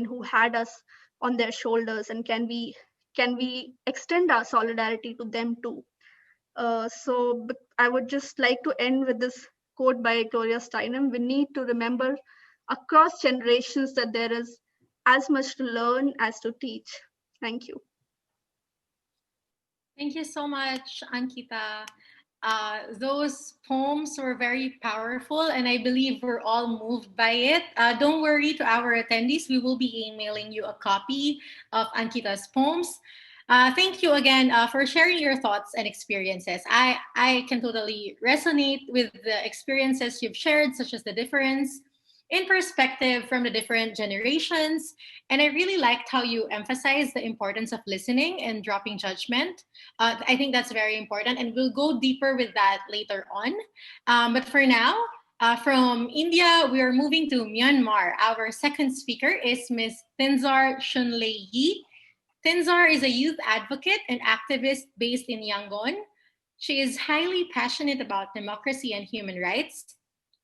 who had us on their shoulders, and can we extend our solidarity to them too? So I would just like to end with this quote by Gloria Steinem. We need to remember across generations that there is as much to learn as to teach. Thank you. Thank you so much, Ankita. Those poems were very powerful, and I believe we're all moved by it. Don't worry, to our attendees, we will be emailing you a copy of Ankita's poems. Thank you again for sharing your thoughts and experiences. I can totally resonate with the experiences you've shared, such as the difference in perspective from the different generations. And I really liked how you emphasized the importance of listening and dropping judgment. I think that's very important, and we'll go deeper with that later on. But for now, from India, we are moving to Myanmar. Our second speaker is Ms. Thinzar Shunlei. Thinzar is a youth advocate and activist based in Yangon. She is highly passionate about democracy and human rights,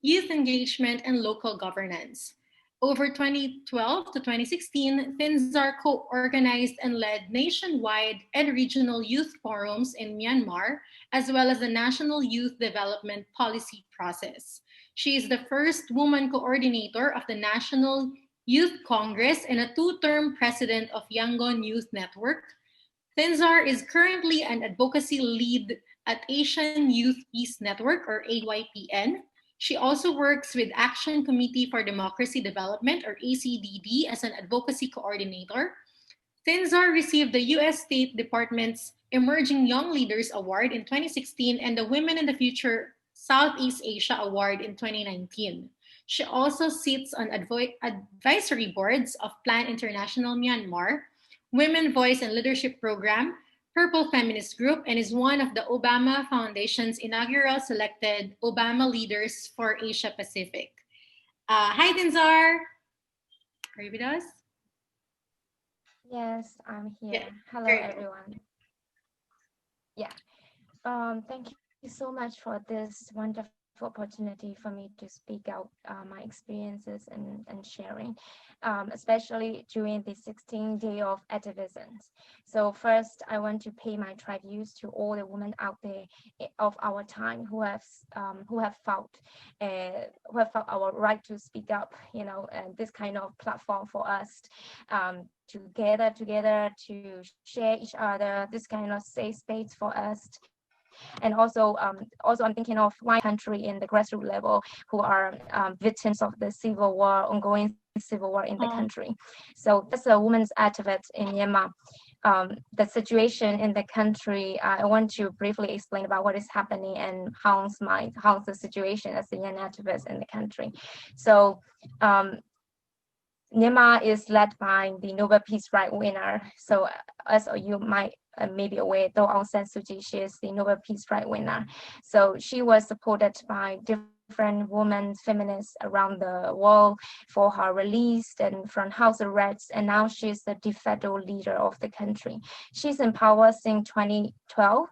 youth engagement, and local governance. Over 2012 to 2016, Thinzar co-organized and led nationwide and regional youth forums in Myanmar, as well as the National Youth Development Policy process. She is the first woman coordinator of the National Youth Congress and a two-term president of Yangon Youth Network. Thinzar is currently an advocacy lead at Asian Youth Peace Network, or AYPN. She also works with Action Committee for Democracy Development, or ACDD, as an advocacy coordinator. Thinzar received the U.S. State Department's Emerging Young Leaders Award in 2016 and the Women in the Future Southeast Asia Award in 2019. She also sits on advisory boards of Plan International Myanmar, Women Voice and Leadership Program, Purple Feminist Group, and is one of the Obama Foundation's inaugural selected Obama Leaders for Asia Pacific. Hi, Thinzar. Are you with us? Yes, I'm here. Yeah. Hello, everyone. Yeah. Thank you so much for this wonderful opportunity for me to speak out my experiences and sharing, especially during the 16th day of activism. So first, I want to pay my tributes to all the women out there of our time who have fought our right to speak up. And this kind of platform for us to gather together to share each other. This kind of safe space for us. And also I'm thinking of my country in the grassroots level who are victims of the civil war, ongoing civil war in the country. So as a women's activist in Myanmar, the situation in the country, I want to briefly explain about what is happening and how's the situation as a young activist in the country. So Myanmar is led by the Nobel Peace Prize winner. So as you might maybe aware, though Aung San Suu Kyi, she is the Nobel Peace Prize winner. So she was supported by different women feminists around the world for her release and from house arrests, and now she's the de facto leader of the country. She's in power since 2012.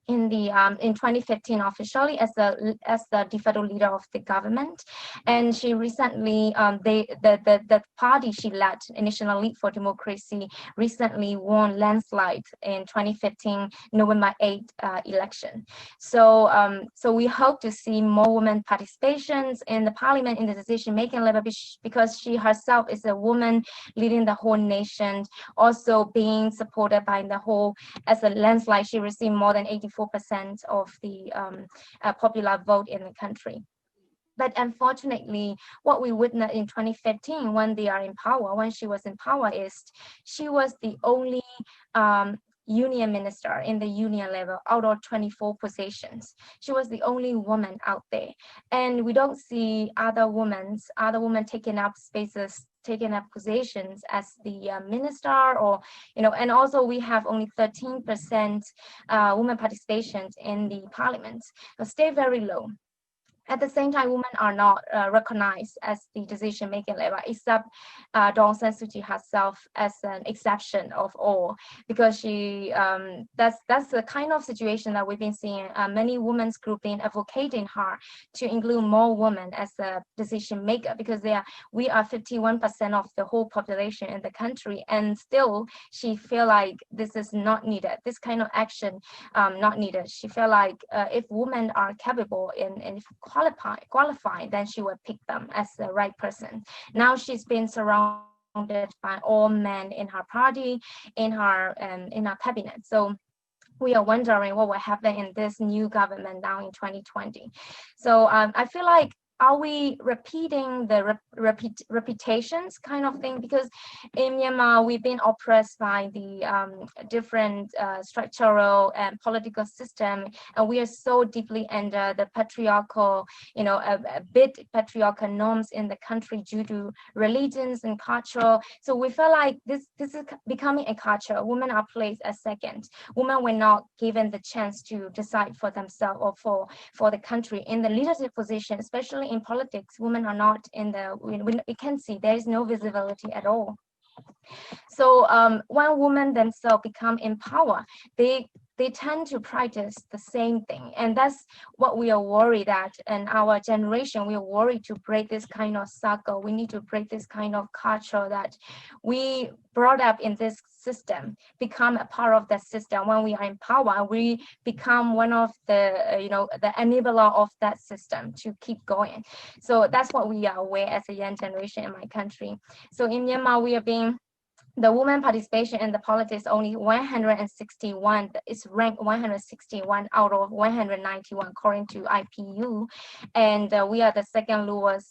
in 2015 officially as the de facto leader of the government, and she recently the party she led, National League for Democracy, recently won landslide in 2015 November 8 election. So so we hope to see more women participations in the parliament, in the decision making level, because she herself is a woman leading the whole nation, also being supported by the whole, as a landslide she received more than 84% of the popular vote in the country. But unfortunately, what we witnessed in 2015 when they are in power, when she was in power, is she was the only union minister in the union level out of 24 positions. She was the only woman out there, and we don't see other women taking up spaces, taking up positions as the minister, or and also we have only 13% women participation in the parliament, so stay very low. At the same time, women are not recognized as the decision-making level, except Daw San Suu Kyi herself as an exception of all, because she that's the kind of situation that we've been seeing. Many women's groups been advocating her to include more women as a decision maker, because we are 51% of the whole population in the country, and still she feel like this is not needed. This kind of action not needed. She feel like if women are capable and qualified, then she would pick them as the right person. Now she's been surrounded by all men in her party, in her cabinet. So we are wondering what will happen in this new government now in 2020. So I feel like, are we repeating the reputations kind of thing? Because in Myanmar, we've been oppressed by the different structural and political system, and we are so deeply under the patriarchal, a bit patriarchal norms in the country due to religions and culture. So we feel like this is becoming a culture. Women are placed as second. Women were not given the chance to decide for themselves or for the country in the leadership position, especially in politics. Women are not in the, we can see there is no visibility at all. So when women themselves become in power, they tend to practice the same thing, and that's what we are worried at. In our generation, we are worried to break this kind of cycle. We need to break this kind of culture that we brought up in this system, become a part of that system. When we are in power, we become one of the the enabler of that system to keep going. So that's what we are aware as a young generation in my country. So in Myanmar, we are being, the women participation in the politics only 161. It's ranked 161 out of 191 according to IPU, and we are the second lowest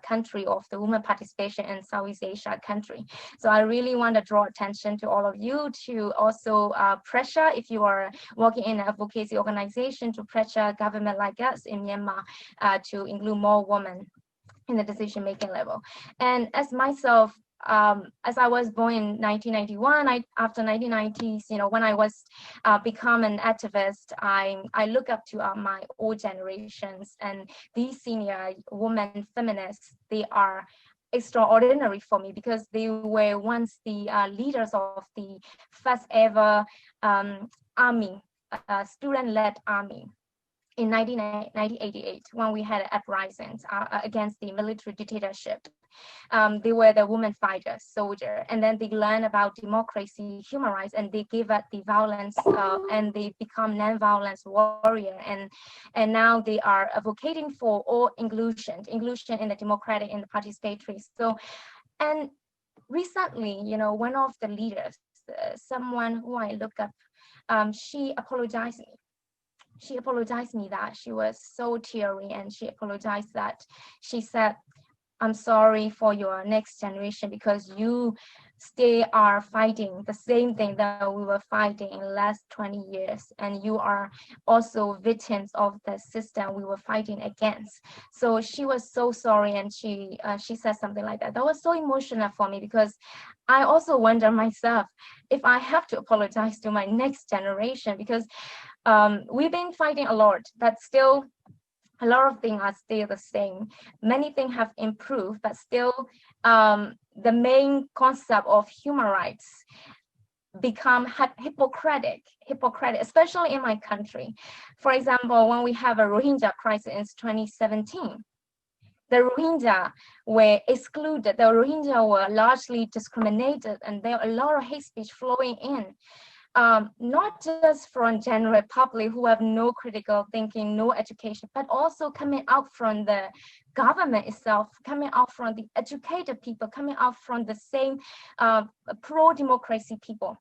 country of the women participation in Southeast Asia country. So I really want to draw attention to all of you to also pressure, if you are working in an advocacy organization, to pressure government like us in Myanmar to include more women in the decision-making level. And as myself, as I was born in 1991, after 1990s, when I was become an activist, I look up to my old generations, and these senior women feminists, they are extraordinary for me, because they were once the leaders of the first ever army, student-led army. In 1988, when we had uprisings against the military dictatorship, they were the women fighters, soldiers, and then they learn about democracy, human rights, and they give up the violence, and they become non-violence warrior, and now they are advocating for all inclusion in the democratic and the participatory. So, and recently, one of the leaders, someone who I look up, she apologized me. She apologized me that she was so teary, and she apologized that she said, I'm sorry for your next generation, because you still are fighting the same thing that we were fighting in the last 20 years. And you are also victims of the system we were fighting against. So she was so sorry, and she said something like that. That was so emotional for me, because I also wonder myself if I have to apologize to my next generation, because we've been fighting a lot, but still a lot of things are still the same. Many things have improved, but still the main concept of human rights, become hypocritic, especially in my country. For example, when we have a Rohingya crisis in 2017, the Rohingya were excluded. The Rohingya were largely discriminated, and there are a lot of hate speech flowing in. Not just from general public who have no critical thinking, no education, but also coming out from the government itself, coming out from the educated people, coming out from the same pro-democracy people.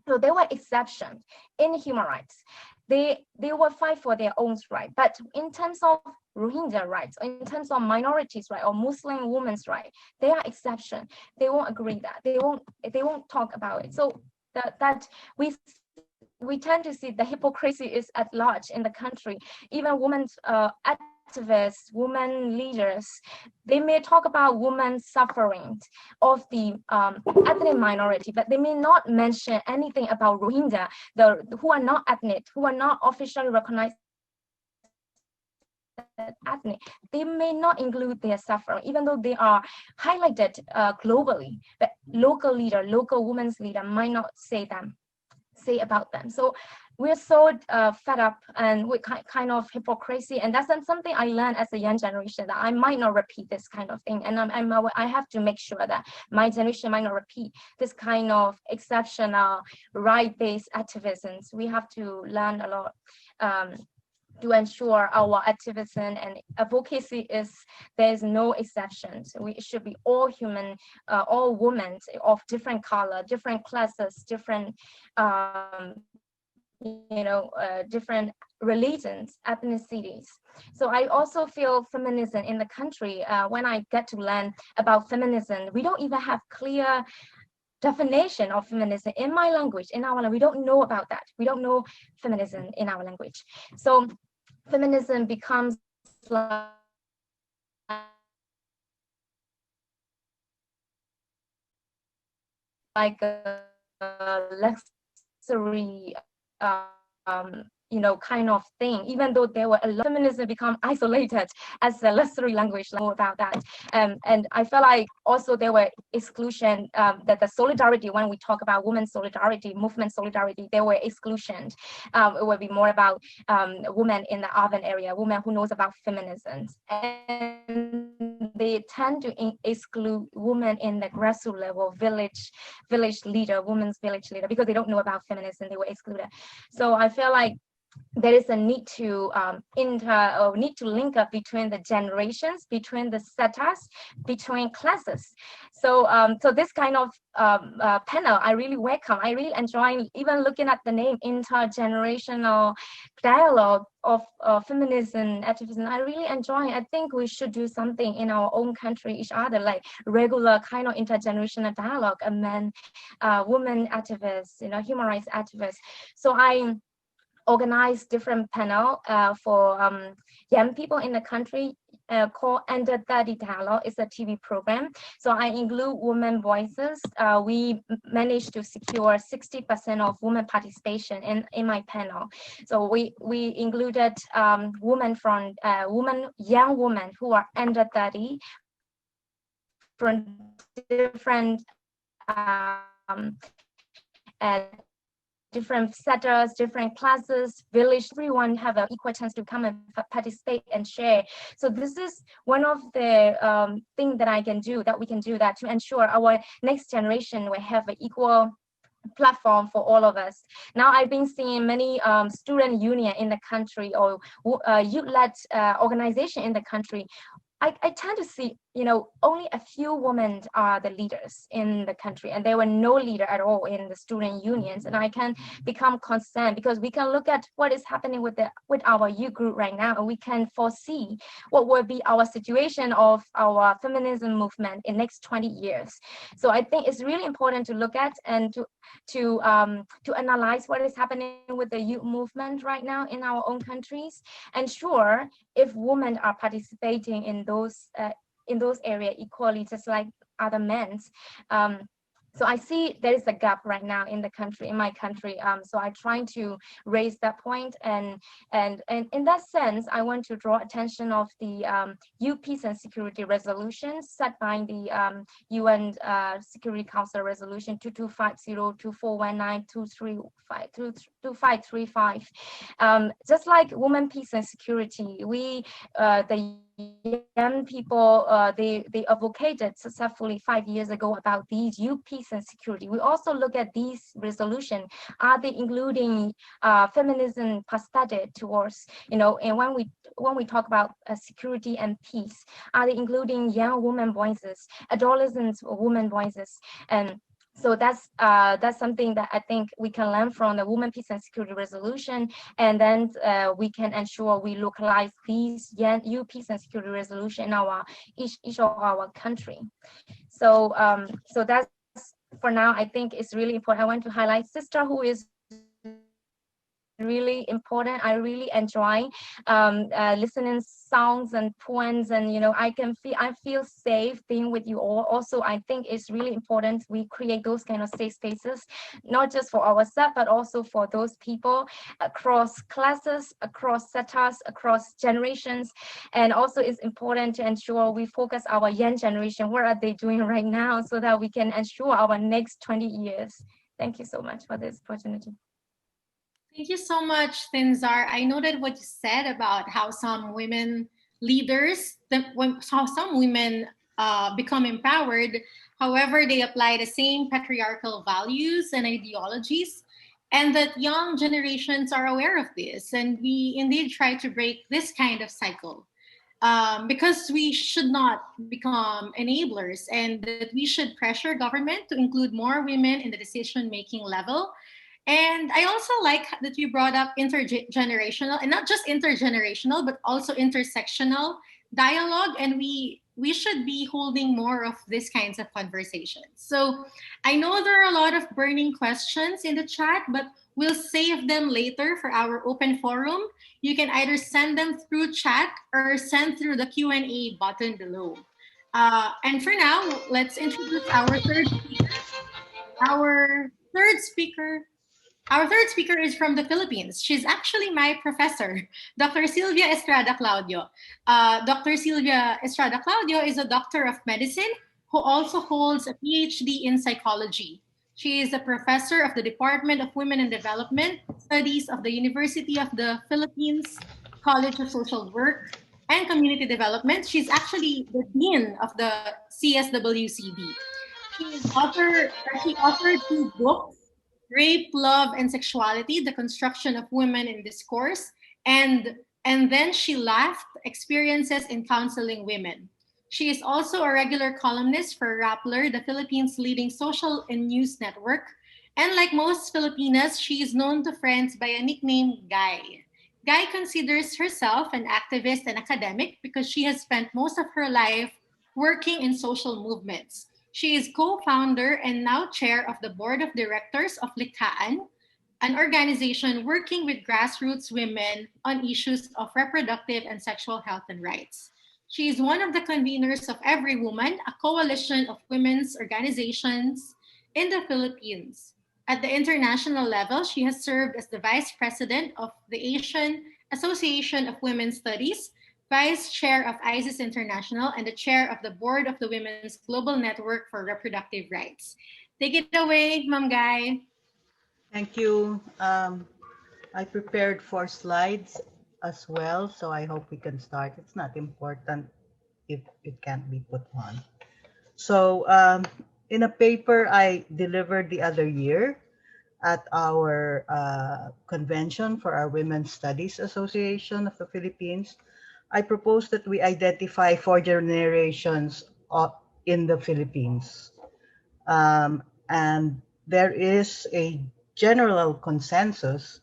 So there were exceptions in human rights. They will fight for their own right. But in terms of Rohingya rights, in terms of minorities' right or Muslim women's right, they are exception. They won't agree that. They won't talk about it. So that we tend to see the hypocrisy is at large in the country. Even women's activists, women leaders, they may talk about women suffering of the ethnic minority, but they may not mention anything about Rohingya, who are not ethnic, who are not officially recognized ethnic. They may not include their suffering, even though they are highlighted globally. But local women's leader might not say about them. So we're so fed up and with kind of hypocrisy, and that's something I learned as a young generation, that I might not repeat this kind of thing, and I have to make sure that my generation might not repeat this kind of exceptional right-based activisms. We have to learn a lot to ensure our activism and advocacy there's no exceptions. We should be all human, all women of different color, different classes, different different religions, ethnicities. So I also feel feminism in the country, when I get to learn about feminism, we don't even have clear definition of feminism in my language, in our language. We don't know about that. We don't know feminism in our language. So feminism becomes like a luxury kind of thing, even though there were a lot of feminism become isolated as a luxury language. About that, and I felt like also there were exclusion, that the solidarity, when we talk about women's solidarity, movement solidarity, there were exclusions. It would be more about women in the urban area, women who knows about feminism, and they tend to exclude women in the grassroots level, village leader, women's village leader, because they don't know about feminism. They were excluded. So I feel like there is a need to need to link up between the generations, between the status, between classes. So so this kind of panel I really welcome. I really enjoy even looking at the name Intergenerational Dialogue of Feminism Activism. I really enjoy it. I think we should do something in our own country, each other, like regular kind of intergenerational dialogue among women activists, human rights activists. So I organized different panel for young people in the country called Under 30 Dialogue. It's a TV program. So I include women voices. We managed to secure 60% of women participation in my panel. So we included young women who are under 30 from different different sectors, different classes, village, everyone have an equal chance to come and participate and share. So this is one of the things that we can do that to ensure our next generation will have an equal platform for all of us. Now I've been seeing many student union in the country or youth-led organization in the country. I tend to see, only a few women are the leaders in the country, and there were no leader at all in the student unions. And I can become concerned because we can look at what is happening with our youth group right now, and we can foresee what will be our situation of our feminism movement in next 20 years. So I think it's really important to look at and to analyze what is happening with the youth movement right now in our own countries. And sure, if women are participating in those areas equally, just like other men, So I see there is a gap right now in the country, in my country. So I'm trying to raise that point, and in that sense, I want to draw attention of the UN Peace and Security Resolution set by the UN Security Council Resolution 2250, 2419, 2535. Just like women, peace and security, we the young people, they advocated successfully 5 years ago about these UN peace and security. We also look at these resolution. Are they including feminism perspective towards, you know, and when we talk about security and peace, are they including young women voices, adolescent women voices? And so that's something that I think we can learn from the Women, Peace and Security Resolution, and then we can ensure we localize these UN Peace and Security Resolution in our each of our country. So so that's for now. I think it's really important. I want to highlight sisterhood is really important. I really enjoy listening songs and poems, and you know, I feel safe being with you all. Also, I think it's really important we create those kind of safe spaces, not just for ourselves, but also for those people across classes, across sectors, across generations. And also, it's important to ensure we focus our young generation. What are they doing right now, so that we can ensure our next 20 years. Thank you so much for this opportunity. Thank you so much, Thinzar. I noted what you said about how some women leaders, how some women become empowered. However, they apply the same patriarchal values and ideologies, and that young generations are aware of this. And we indeed try to break this kind of cycle, because we should not become enablers, and that we should pressure government to include more women in the decision-making level. And I also like that you brought up intergenerational, and not just intergenerational, but also intersectional dialogue. And we should be holding more of these kinds of conversations. So I know there are a lot of burning questions in the chat, but we'll save them later for our open forum. You can either send them through chat or send through the Q&A button below. And for now, let's introduce our third speaker. Our third speaker is from the Philippines. She's actually my professor, Dr. Sylvia Estrada-Claudio. Dr. Sylvia Estrada-Claudio is a doctor of medicine who also holds a PhD in psychology. She is a professor of the Department of Women and Development Studies of the University of the Philippines College of Social Work and Community Development. She's actually the dean of the CSWCD. She authored 2 books, Rape, Love, and Sexuality, The Construction of Women in Discourse, and Then She Laughed, Experiences in Counseling Women. She is also a regular columnist for Rappler, the Philippines' leading social and news network. And like most Filipinas, she is known to friends by a nickname, Guy. Guy considers herself an activist and academic because she has spent most of her life working in social movements. She is co-founder and now chair of the board of directors of Likhaan, an organization working with grassroots women on issues of reproductive and sexual health and rights. She is one of the conveners of Every Woman, a coalition of women's organizations in the Philippines. At the international level, she has served as the vice president of the Asian Association of Women's Studies, vice chair of ISIS International, and the chair of the board of the Women's Global Network for Reproductive Rights. Take it away, Ma'am Guy. Thank you. I prepared 4 slides as well, so I hope we can start. It's not important if it can't be put on. So in a paper I delivered the other year at our convention for our Women's Studies Association of the Philippines, I propose that we identify 4 generations in the Philippines. And there is a general consensus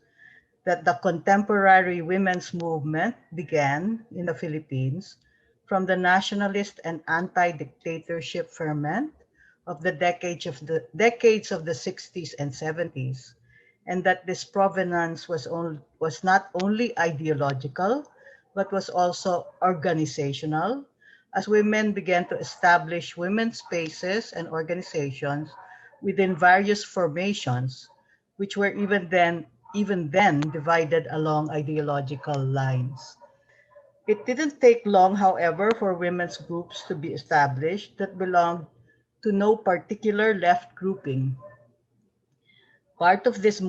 that the contemporary women's movement began in the Philippines from the nationalist and anti-dictatorship ferment of the decades of the 60s and 70s, and that this provenance was not only ideological, but was also organizational, as women began to establish women's spaces and organizations within various formations, which were even then divided along ideological lines. It didn't take long, however, for women's groups to be established that belonged to no particular left grouping. Part of this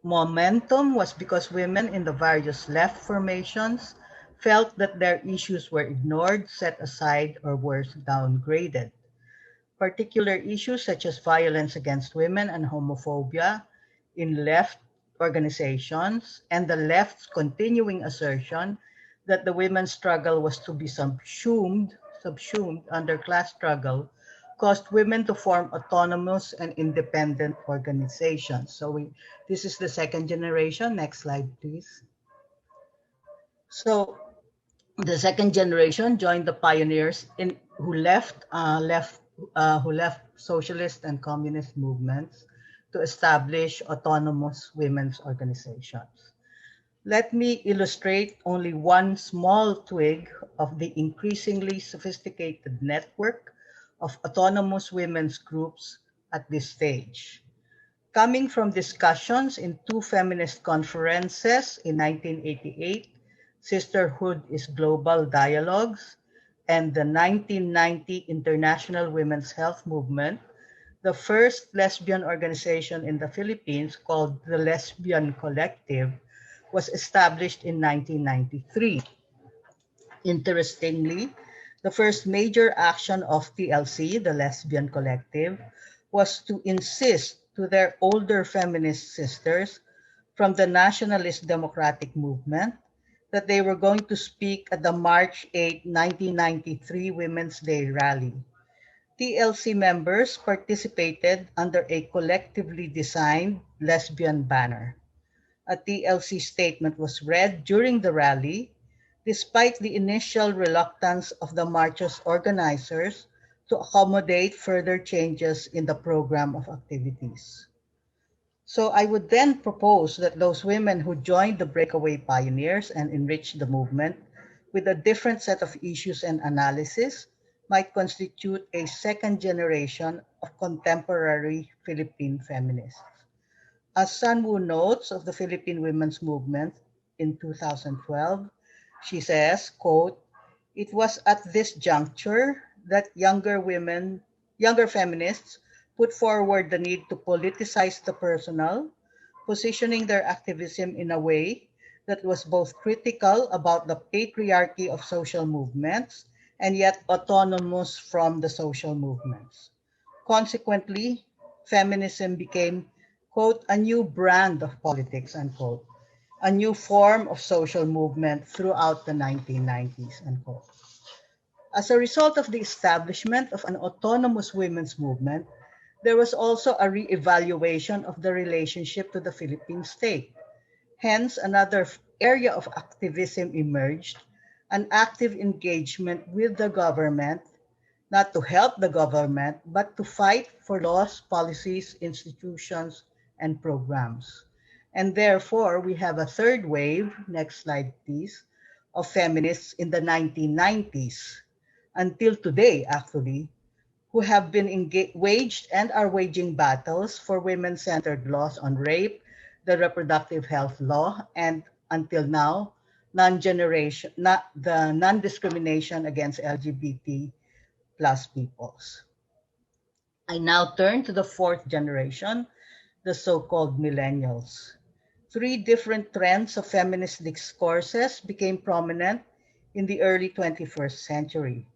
momentum was because women in the various left formations felt that their issues were ignored, set aside, or worse, downgraded. Particular issues such as violence against women and homophobia in left organizations and the left's continuing assertion that the women's struggle was to be subsumed under class struggle caused women to form autonomous and independent organizations. This is the second generation. Next slide, please. So the second generation joined the pioneers who left socialist and communist movements to establish autonomous women's organizations. Let me illustrate only one small twig of the increasingly sophisticated network of autonomous women's groups at this stage. Coming from discussions in two feminist conferences in 1988, Sisterhood is Global Dialogues, and the 1990 International Women's Health Movement, the first lesbian organization in the Philippines, called the Lesbian Collective, was established in 1993. Interestingly, the first major action of TLC, the Lesbian Collective, was to insist to their older feminist sisters from the Nationalist Democratic Movement that they were going to speak at the March 8, 1993 Women's Day rally. TLC members participated under a collectively designed lesbian banner. A TLC statement was read during the rally, despite the initial reluctance of the march's organizers to accommodate further changes in the program of activities. So I would then propose that those women who joined the breakaway pioneers and enriched the movement with a different set of issues and analysis might constitute a second generation of contemporary Philippine feminists. As Sun Woo notes of the Philippine women's movement in 2012, she says, quote, "It was at this juncture that younger feminists put forward the need to politicize the personal, positioning their activism in a way that was both critical about the patriarchy of social movements and yet autonomous from the social movements. Consequently, feminism became, quote, a new brand of politics, unquote, a new form of social movement throughout the 1990s, unquote. As a result of the establishment of an autonomous women's movement, there was also a re-evaluation of the relationship to the Philippine state. Hence, another area of activism emerged, an active engagement with the government, not to help the government, but to fight for laws, policies, institutions, and programs. And therefore, we have a third wave, next slide please, of feminists in the 1990s, until today actually, who have been waged and are waging battles for women-centered laws on rape, the reproductive health law, and until now, the non-discrimination against LGBT plus peoples. I now turn to the fourth generation, the so-called millennials. Three different trends of feminist discourses became prominent in the early 21st century.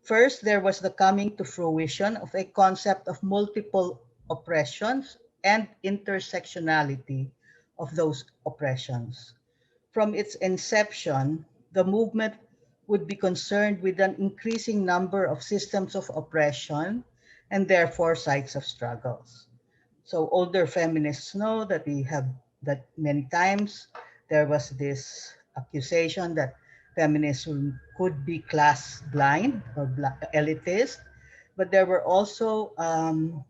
First, there was the coming to fruition of a concept of multiple oppressions and intersectionality of those oppressions. From its inception, the movement would be concerned with an increasing number of systems of oppression and therefore sites of struggles. So older feminists know that that many times there was this accusation that feminism could be class blind or elitist, but there were also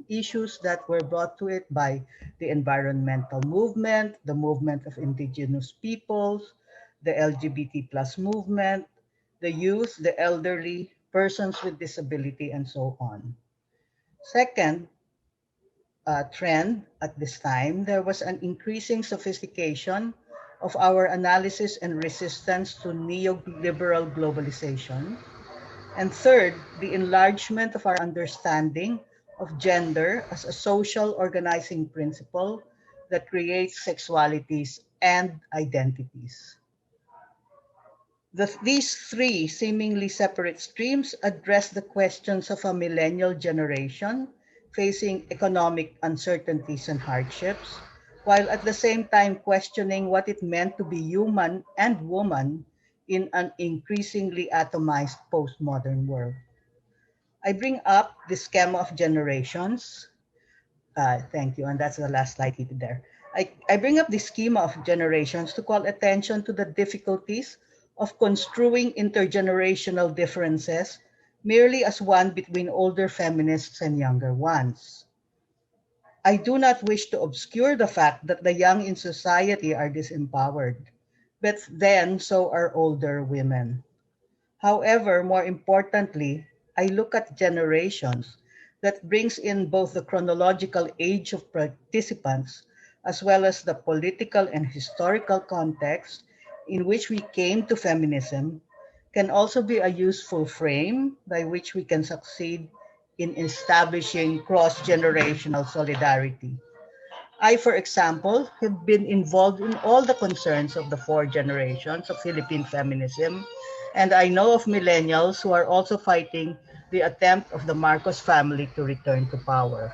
issues that were brought to it by the environmental movement, the movement of indigenous peoples, the LGBT plus movement, the youth, the elderly, persons with disability, and so on. Second, trend at this time, there was an increasing sophistication of our analysis and resistance to neoliberal globalization. And third, the enlargement of our understanding of gender as a social organizing principle that creates sexualities and identities. These three seemingly separate streams address the questions of a millennial generation facing economic uncertainties and hardships, while at the same time questioning what it meant to be human and woman in an increasingly atomized postmodern world. I bring up the schema of generations. Thank you, and that's the last slide there. I bring up the schema of generations to call attention to the difficulties of construing intergenerational differences merely as one between older feminists and younger ones. I do not wish to obscure the fact that the young in society are disempowered, but then so are older women. However, more importantly, I look at generations that brings in both the chronological age of participants as well as the political and historical context in which we came to feminism can also be a useful frame by which we can succeed in establishing cross-generational solidarity. I, for example, have been involved in all the concerns of the four generations of Philippine feminism, and I know of millennials who are also fighting the attempt of the Marcos family to return to power.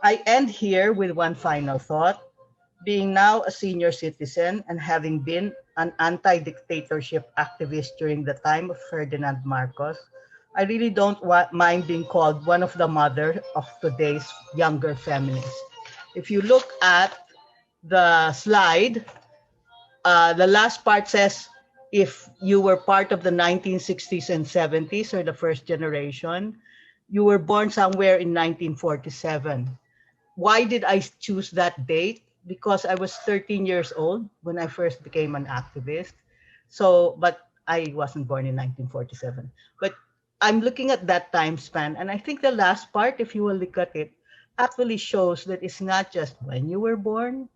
I end here with one final thought. Being now a senior citizen and having been an anti-dictatorship activist during the time of Ferdinand Marcos, I really don't mind being called one of the mothers of today's younger feminists. If you look at the slide, the last part says if you were part of the 1960s and 70s or the first generation, you were born somewhere in 1947. Why did I choose that date? Because I was 13 years old when I first became an activist. But I wasn't born in 1947. But I'm looking at that time span, and I think the last part, if you will look at it, actually shows that it's not just when you were born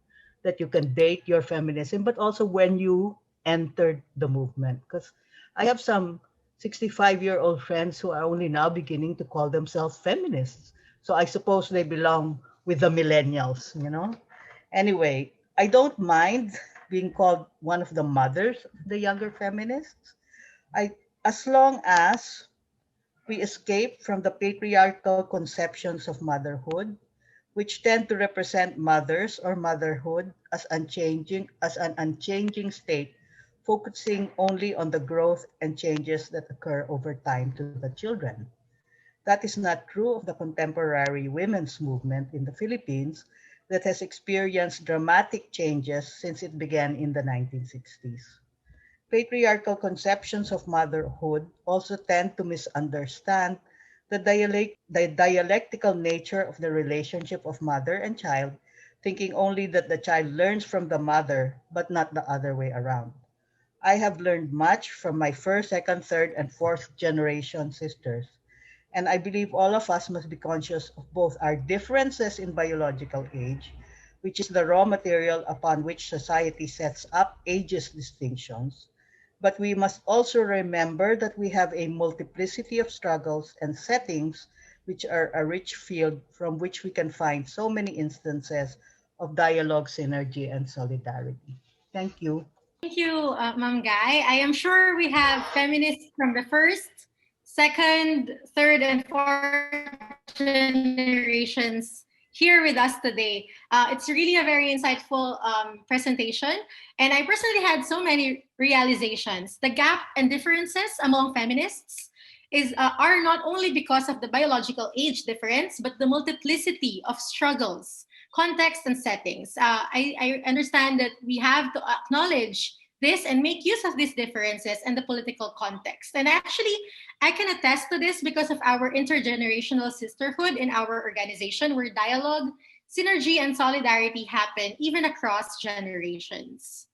that you can date your feminism, but also when you entered the movement. Because I have some 65-year-old friends who are only now beginning to call themselves feminists. So I suppose they belong with the millennials, you know? Anyway, I don't mind being called one of the mothers of the younger feminists. As long as we escape from the patriarchal conceptions of motherhood, which tend to represent mothers or motherhood as an unchanging state, focusing only on the growth and changes that occur over time to the children. That is not true of the contemporary women's movement in the Philippines that has experienced dramatic changes since it began in the 1960s. Patriarchal conceptions of motherhood also tend to misunderstand the dialectical nature of the relationship of mother and child, thinking only that the child learns from the mother, but not the other way around. I have learned much from my first, second, third, and fourth generation sisters. And I believe all of us must be conscious of both our differences in biological age, which is the raw material upon which society sets up ageist distinctions, but we must also remember that we have a multiplicity of struggles and settings which are a rich field from which we can find so many instances of dialogue, synergy, and solidarity. Thank you. Thank you, Ma'am Guy. I am sure we have feminists from the first, second, third, and fourth generations here with us today. It's really a very insightful presentation. And I personally had so many realizations. The gap and differences among feminists are not only because of the biological age difference, but the multiplicity of struggles, context, and settings. I understand that we have to acknowledge this and make use of these differences and the political context. And actually, I can attest to this because of our intergenerational sisterhood in our organization, where dialogue, synergy, and solidarity happen even across generations.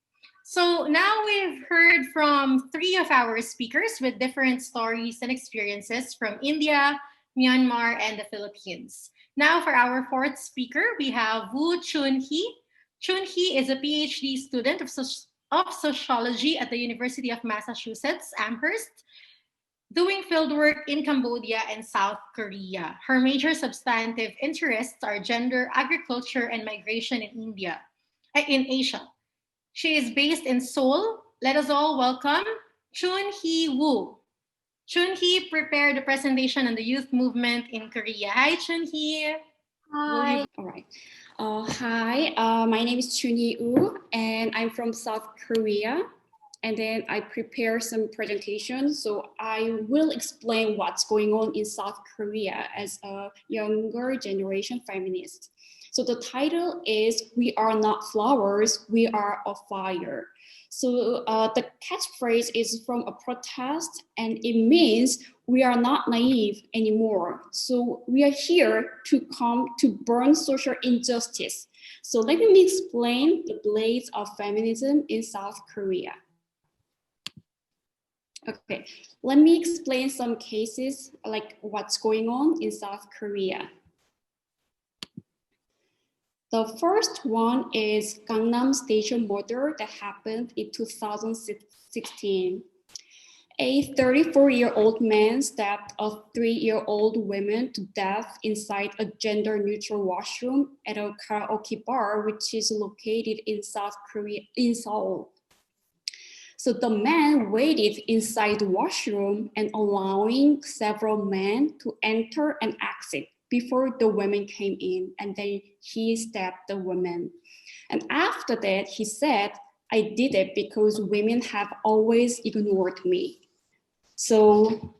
So now we've heard from three of our speakers with different stories and experiences from India, Myanmar, and the Philippines. Now for our fourth speaker, we have Choon Hee. Choon Hee is a PhD student of sociology at the University of Massachusetts, Amherst, doing fieldwork in Cambodia and South Korea. Her major substantive interests are gender, agriculture, and migration in Asia. She is based in Seoul. Let us all welcome Choon Hee Woo. Choon Hee prepared a presentation on the youth movement in Korea. Hi, Choon Hee. Hi. All right. Hi, my name is Choon Hee Woo, and I'm from South Korea. And then I prepare some presentations. So I will explain what's going on in South Korea as a younger generation feminist. So the title is "We Are Not Flowers, We Are a Fire." So the catchphrase is from a protest, and it means we are not naive anymore. So we are here to come to burn social injustice. So let me explain the blaze of feminism in South Korea. Okay, let me explain some cases like what's going on in South Korea. The first one is Gangnam Station murder that happened in 2016. A 34-year-old man stabbed a 3-year-old woman to death inside a gender-neutral washroom at a karaoke bar, which is located in South Korea, in Seoul. So the man waited inside the washroom and allowing several men to enter and exit before the women came in, and then he stabbed the woman. And after that, he said, "I did it because women have always ignored me." So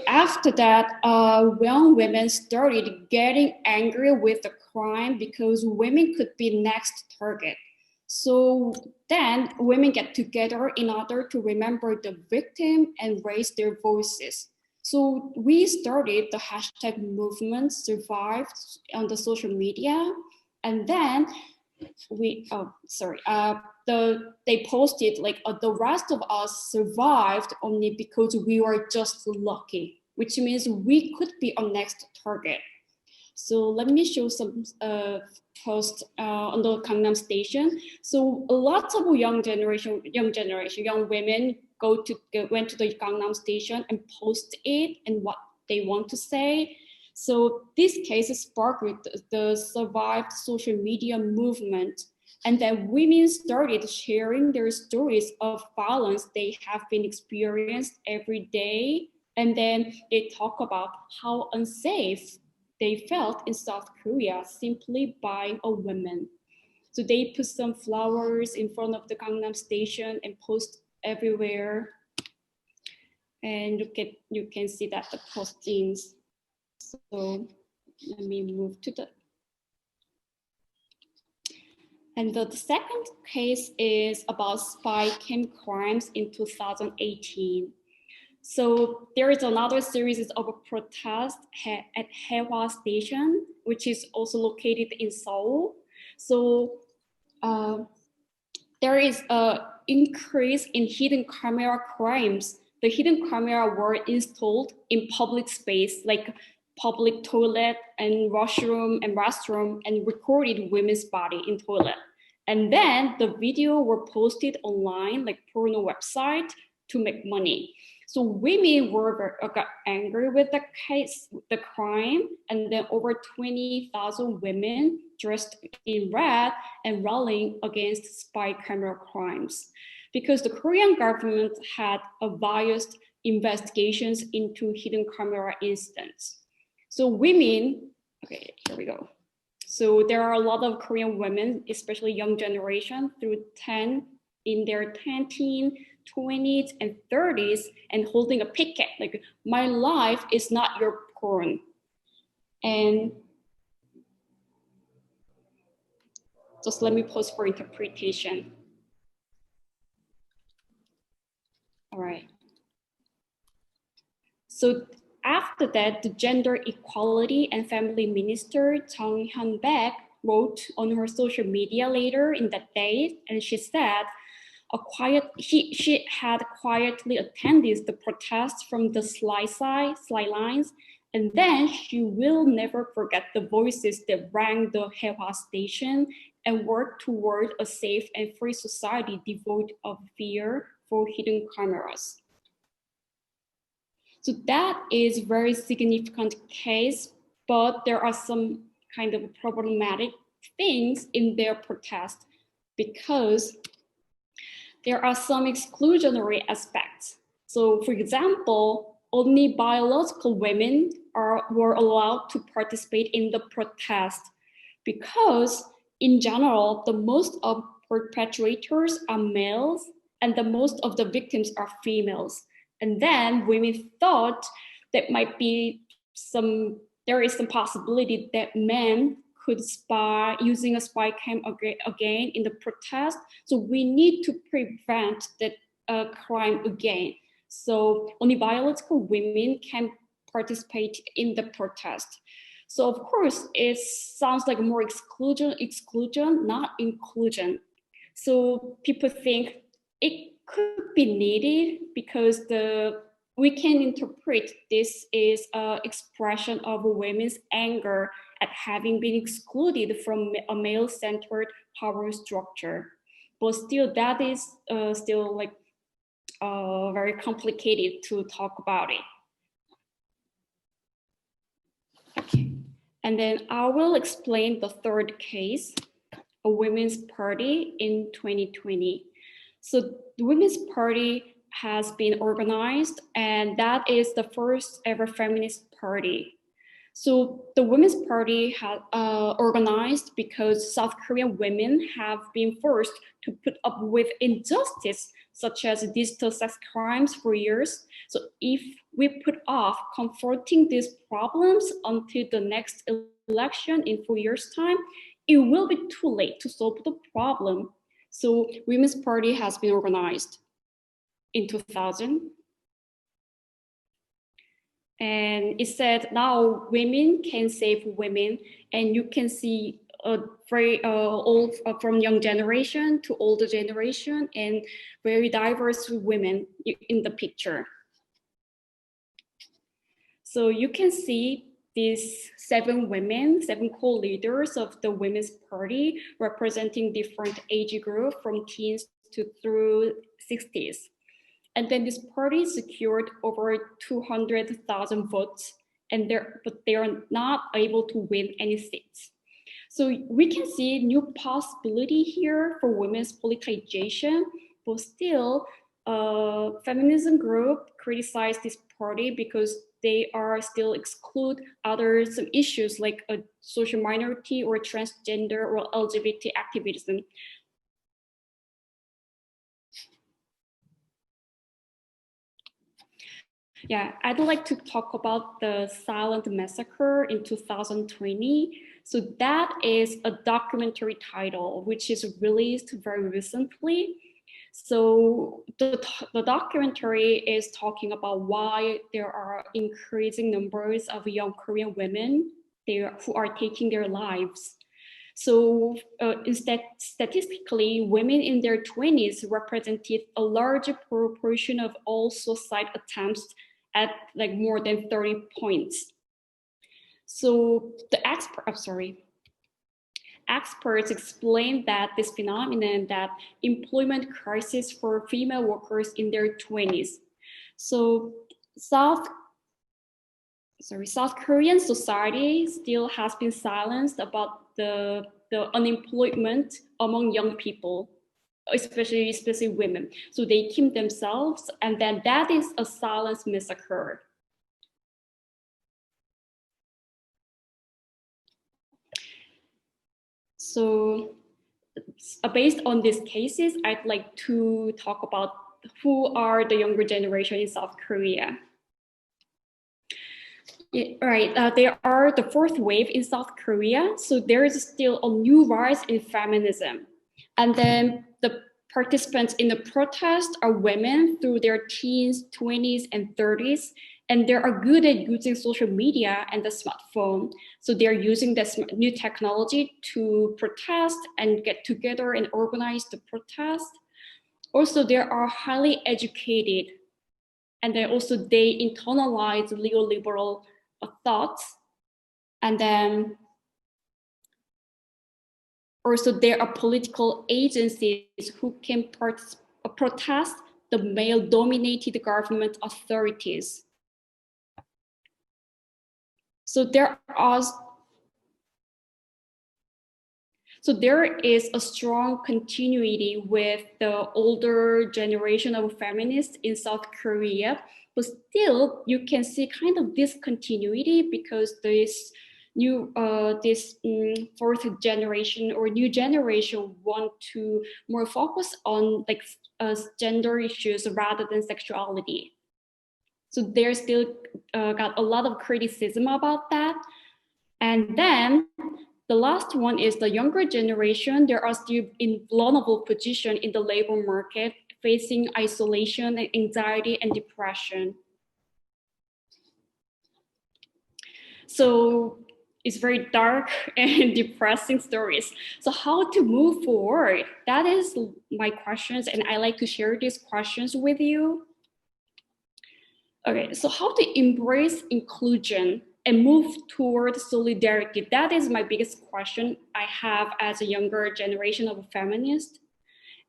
after that, young women started getting angry with the crime because women could be next target. So then women get together in order to remember the victim and raise their voices. So we started the hashtag movement survived on the social media, and then they posted like the rest of us survived only because we were just lucky, which means we could be our next target. So let me show some posts on the Gangnam Station. So lots of young women went to the Gangnam Station and post it and what they want to say. So this case sparked the survived social media movement, and then women started sharing their stories of violence they have been experienced every day, and then they talk about how unsafe they felt in South Korea simply by a woman. So they put some flowers in front of the Gangnam Station and post everywhere. And you can see that the postings. So let me move to the. And the second case is about spy cam crimes in 2018. So there is another series of a protest at Hae-Hwa Station, which is also located in Seoul. So there is an increase in hidden camera crimes. The hidden camera were installed in public space, like public toilet and washroom and restroom, and recorded women's body in toilet. And then the video were posted online, like porno website, to make money. So women got angry with the case, the crime, and then over 20,000 women dressed in red and rallying against spy camera crimes, because the Korean government had biased investigations into hidden camera incidents. So women, okay, here we go. So there are a lot of Korean women, especially young generation, in their 10s, 20s, and 30s, and holding a picket, like, "My life is not your porn." And just let me pause for interpretation. All right. So after that, the Gender Equality and Family Minister Jung Hyun-baek wrote on her social media later in that day, and she said, she had quietly attended the protests from the slide lines And then she will never forget the voices that rang the Hae-Hwa station and work toward a safe and free society devoid of fear for hidden cameras. So that is a very significant case, but there are some kind of problematic things in their protest because there are some exclusionary aspects. So for example, only biological women were allowed to participate in the protest because in general, the most of perpetrators are males and the most of the victims are females. And then women thought that there is some possibility that men could spy using a spy cam again in the protest. So we need to prevent that crime again. So only biological women can participate in the protest. So of course, it sounds like more exclusion, not inclusion. So people think it could be needed because we can interpret this as an expression of women's anger at having been excluded from a male-centered power structure. But still, that is still like very complicated to talk about it. Okay. And then I will explain the third case, a women's party in 2020. So the Women's Party has been organized, and that is the first ever feminist party. So the Women's Party has organized because South Korean women have been forced to put up with injustice such as digital sex crimes for years. So if we put off confronting these problems until the next election in 4 years' time, it will be too late to solve the problem. So Women's Party has been organized in 2000. And it said now women can save women, and you can see very old, from young generation to older generation, and very diverse women in the picture. So you can see these 7 women, 7 co-leaders of the Women's Party, representing different age group from teens to through 60s. And then this party secured over 200,000 votes, but they are not able to win any seats. So we can see new possibility here for women's politicization, but still, feminism group criticize this party because they are still exclude some issues like a social minority or transgender or LGBT activism. Yeah, I'd like to talk about the Silent Massacre in 2020. So that is a documentary title, which is released very recently. So the documentary is talking about why there are increasing numbers of young Korean women who are taking their lives. So instead, statistically, women in their 20s represented a larger proportion of all suicide attempts at like more than 30 points. So the experts explain that this phenomenon, that employment crisis for female workers in their 20s. So South Korean society still has been silenced about the unemployment among young people, especially women. So they keep themselves, and then that is a silent massacre. So based on these cases, I'd like to talk about who are the younger generation in South Korea. Yeah, right, they are the fourth wave in South Korea. So there is still a new rise in feminism. And then the participants in the protest are women through their teens, 20s, and 30s. And they are good at using social media and the smartphone. So they're using this new technology to protest and get together and organize the protest. Also, they are highly educated. And then also they internalize neoliberal thoughts. And then also there are political agencies who can protest the male-dominated government authorities. So there is a strong continuity with the older generation of feminists in South Korea, but still you can see kind of discontinuity because this fourth generation or new generation want to more focus on like gender issues rather than sexuality. So there's still got a lot of criticism about that. And then the last one is the younger generation. They are still in vulnerable position in the labor market, facing isolation and anxiety and depression. So it's very dark and depressing stories. So how to move forward? That is my questions, and I like to share these questions with you. Okay, so how to embrace inclusion and move toward solidarity? That is my biggest question I have as a younger generation of a feminist.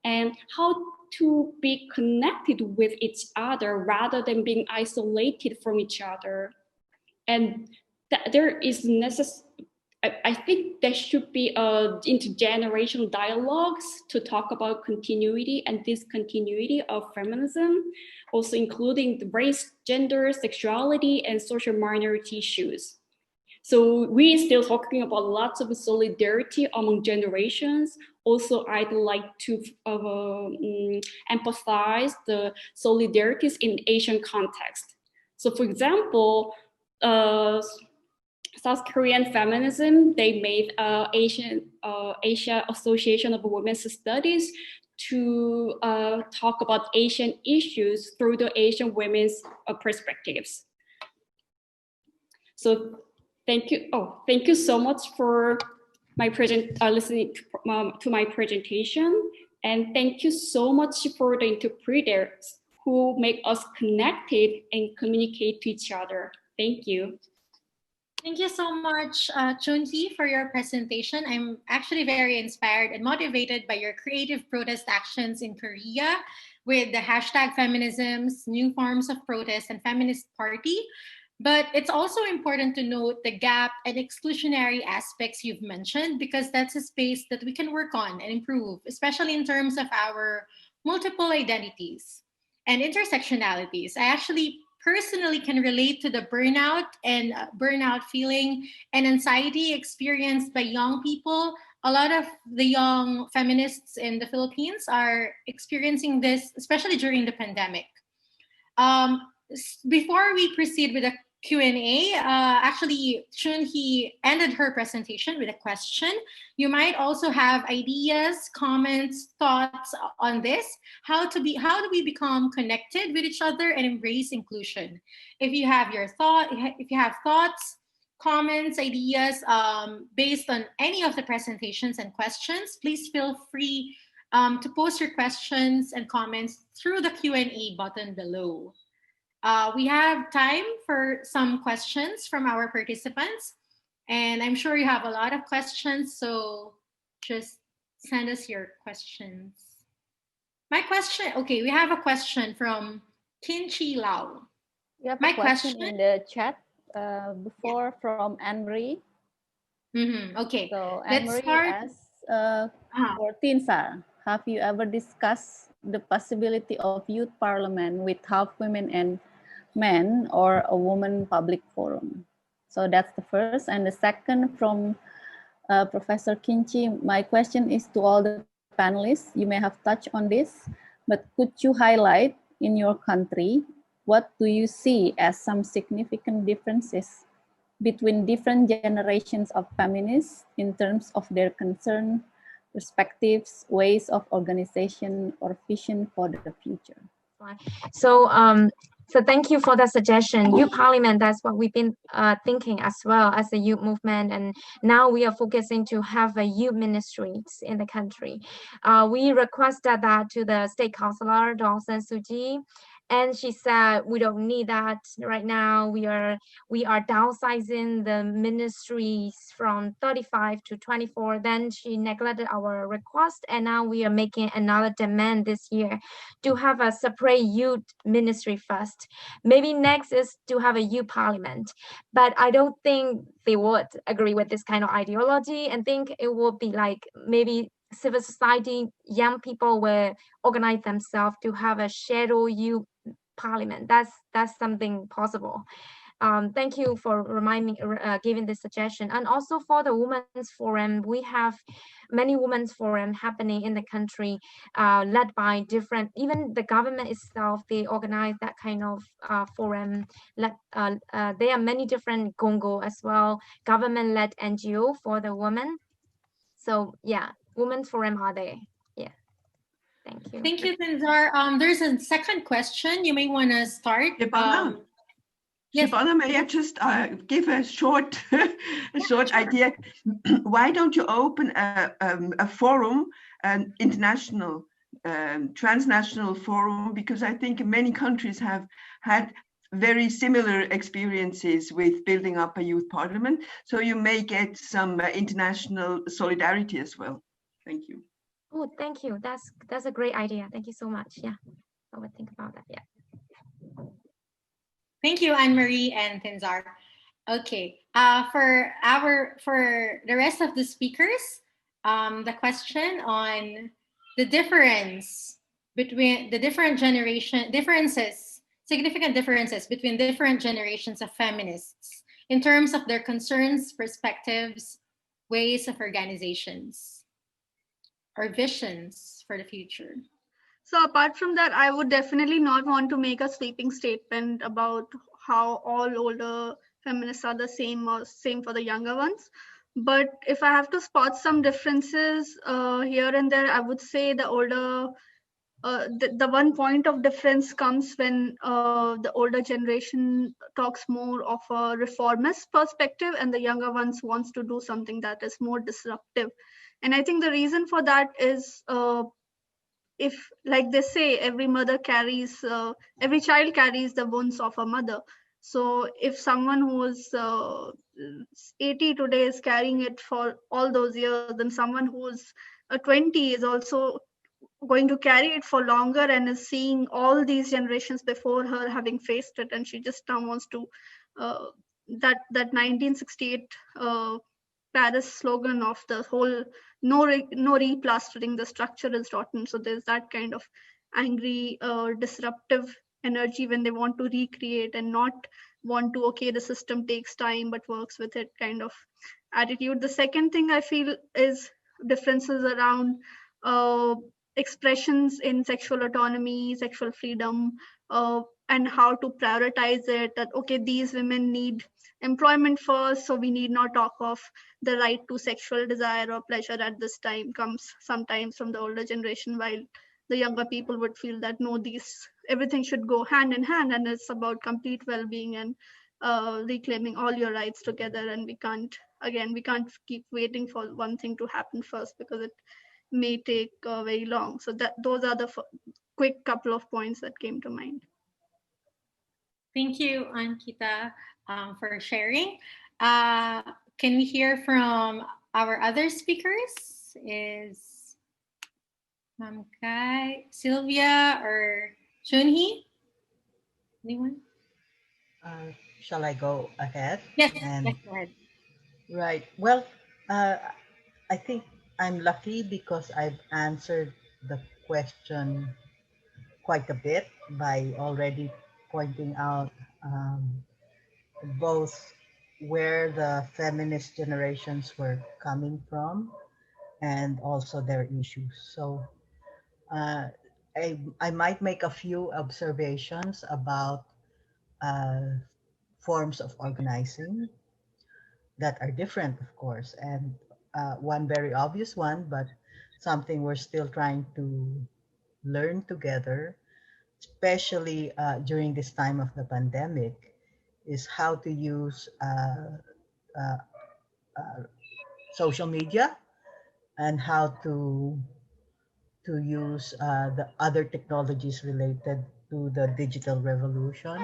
And how to be connected with each other rather than being isolated from each other. And there is I think there should be intergenerational dialogues to talk about continuity and discontinuity of feminism, also including the race, gender, sexuality, and social minority issues. So we're still talking about lots of solidarity among generations. Also, I'd like to emphasize the solidarities in Asian context. So for example, South Korean feminism, they made Asia Association of Women's Studies to talk about Asian issues through the Asian women's perspectives. So thank you. Oh, thank you so much for my listening to my presentation, and thank you so much for the interpreters who make us connected and communicate to each other. Thank you. Thank you so much, Choon Hee, for your presentation. I'm actually very inspired and motivated by your creative protest actions in Korea with the hashtag feminisms, new forms of protest, and feminist party. But it's also important to note the gap and exclusionary aspects you've mentioned, because that's a space that we can work on and improve, especially in terms of our multiple identities and intersectionalities. I actually personally can relate to the burnout feeling and anxiety experienced by young people. A lot of the young feminists in the Philippines are experiencing this, especially during the pandemic. Before we proceed with the Q&A, actually, Choon Hee ended her presentation with a question. You might also have ideas, comments, thoughts on this. How do we become connected with each other and embrace inclusion? If you have thoughts, comments, ideas based on any of the presentations and questions, please feel free to post your questions and comments through the Q&A button below. We have time for some questions from our participants, and I'm sure you have a lot of questions, so just send us your questions. Okay, we have a question from Kinchi Lau. We have a question in the chat before from Anne-Marie. Okay, so Anne-Marie asks for Thinzar, have you ever discussed the possibility of youth parliament with half women and men or a woman public forum? So that's the first. And the second from Professor Kinchi, my question is to all the panelists. You may have touched on this, but could you highlight in your country, what do you see as some significant differences between different generations of feminists in terms of their concern, perspectives, ways of organization, or vision for the future? So thank you for the suggestion. Youth Parliament, that's what we've been thinking as well as the youth movement. And now we are focusing to have a youth ministries in the country. We requested that to the State Councillor, Daw San Suu Kyi, And she said, we don't need that right now. We are downsizing the ministries from 35 to 24. Then she neglected our request, and now we are making another demand this year to have a separate youth ministry first. Maybe next is to have a youth parliament. But I don't think they would agree with this kind of ideology, and think it would be like maybe civil society, young people will organize themselves to have a shadow youth parliament. That's something possible. Thank you for reminding giving this suggestion. And also for the Women's Forum, we have many Women's Forum happening in the country, led by different, even the government itself, they organize that kind of forum. There are many different Congo as well, government-led NGO for the women. So yeah, Women's Forum are there. Yeah, thank you. Thank you, Thinzar. There's a second question. You may want to start. Yes. Shebana, may I just give a short, idea? Why don't you open a forum, an international, transnational forum? Because I think many countries have had very similar experiences with building up a youth parliament. So you may get some international solidarity as well. Thank you. Oh, thank you. That's a great idea. Thank you so much. Yeah, I would think about that. Yeah. Thank you, Anne-Marie and Thinzar. Okay, for the rest of the speakers, the question on the difference between the significant differences between different generations of feminists in terms of their concerns, perspectives, ways of organizations, or visions for the future. So apart from that, I would definitely not want to make a sweeping statement about how all older feminists are the same or same for the younger ones. But if I have to spot some differences here and there, I would say the older, the one point of difference comes when the older generation talks more of a reformist perspective, and the younger ones wants to do something that is more disruptive. And I think the reason for that is if, like they say, every child carries the wounds of a mother. So if someone who is 80 today is carrying it for all those years, then someone who's 20 is also going to carry it for longer and is seeing all these generations before her having faced it, and she just now wants to that 1968 Paris slogan of the whole no replastering, the structure is rotten. So there's that kind of angry disruptive energy when they want to recreate and not want to, okay, the system takes time but works with it kind of attitude. The second thing I feel is differences around expressions in sexual autonomy, sexual freedom, and how to prioritize it, that okay, these women need employment first, so we need not talk of the right to sexual desire or pleasure at this time comes sometimes from the older generation, while the younger people would feel that no, everything should go hand in hand, and it's about complete well-being and reclaiming all your rights together. And we can't keep waiting for one thing to happen first, because it may take very long. So those are the quick couple of points that came to mind. Thank you, Ankita, for sharing. Can we hear from our other speakers? Is Kai, Sylvia, or Choon Hee? Anyone? Shall I go ahead? Yes, go ahead. Right. Well, I think I'm lucky because I've answered the question quite a bit by already pointing out both where the feminist generations were coming from and also their issues. So I might make a few observations about forms of organizing that are different, of course, and one very obvious one, but something we're still trying to learn together, especially during this time of the pandemic, is how to use social media and how to use the other technologies related to the digital revolution,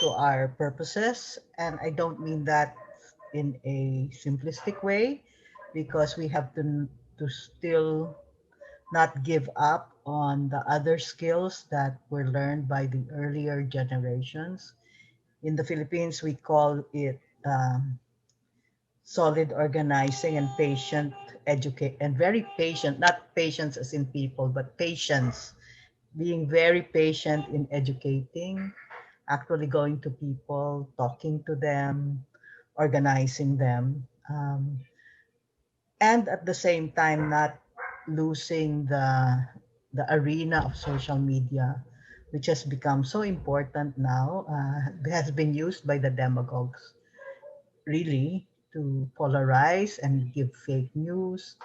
to our purposes. And I don't mean that in a simplistic way, because we have to still not give up on the other skills that were learned by the earlier generations. In the Philippines, we call it solid organizing and patient educate, and very patient, not patience as in people, but patience, being very patient in educating, actually going to people, talking to them, organizing them, and at the same time not losing the arena of social media, which has become so important now, has been used by the demagogues really to polarize and give fake news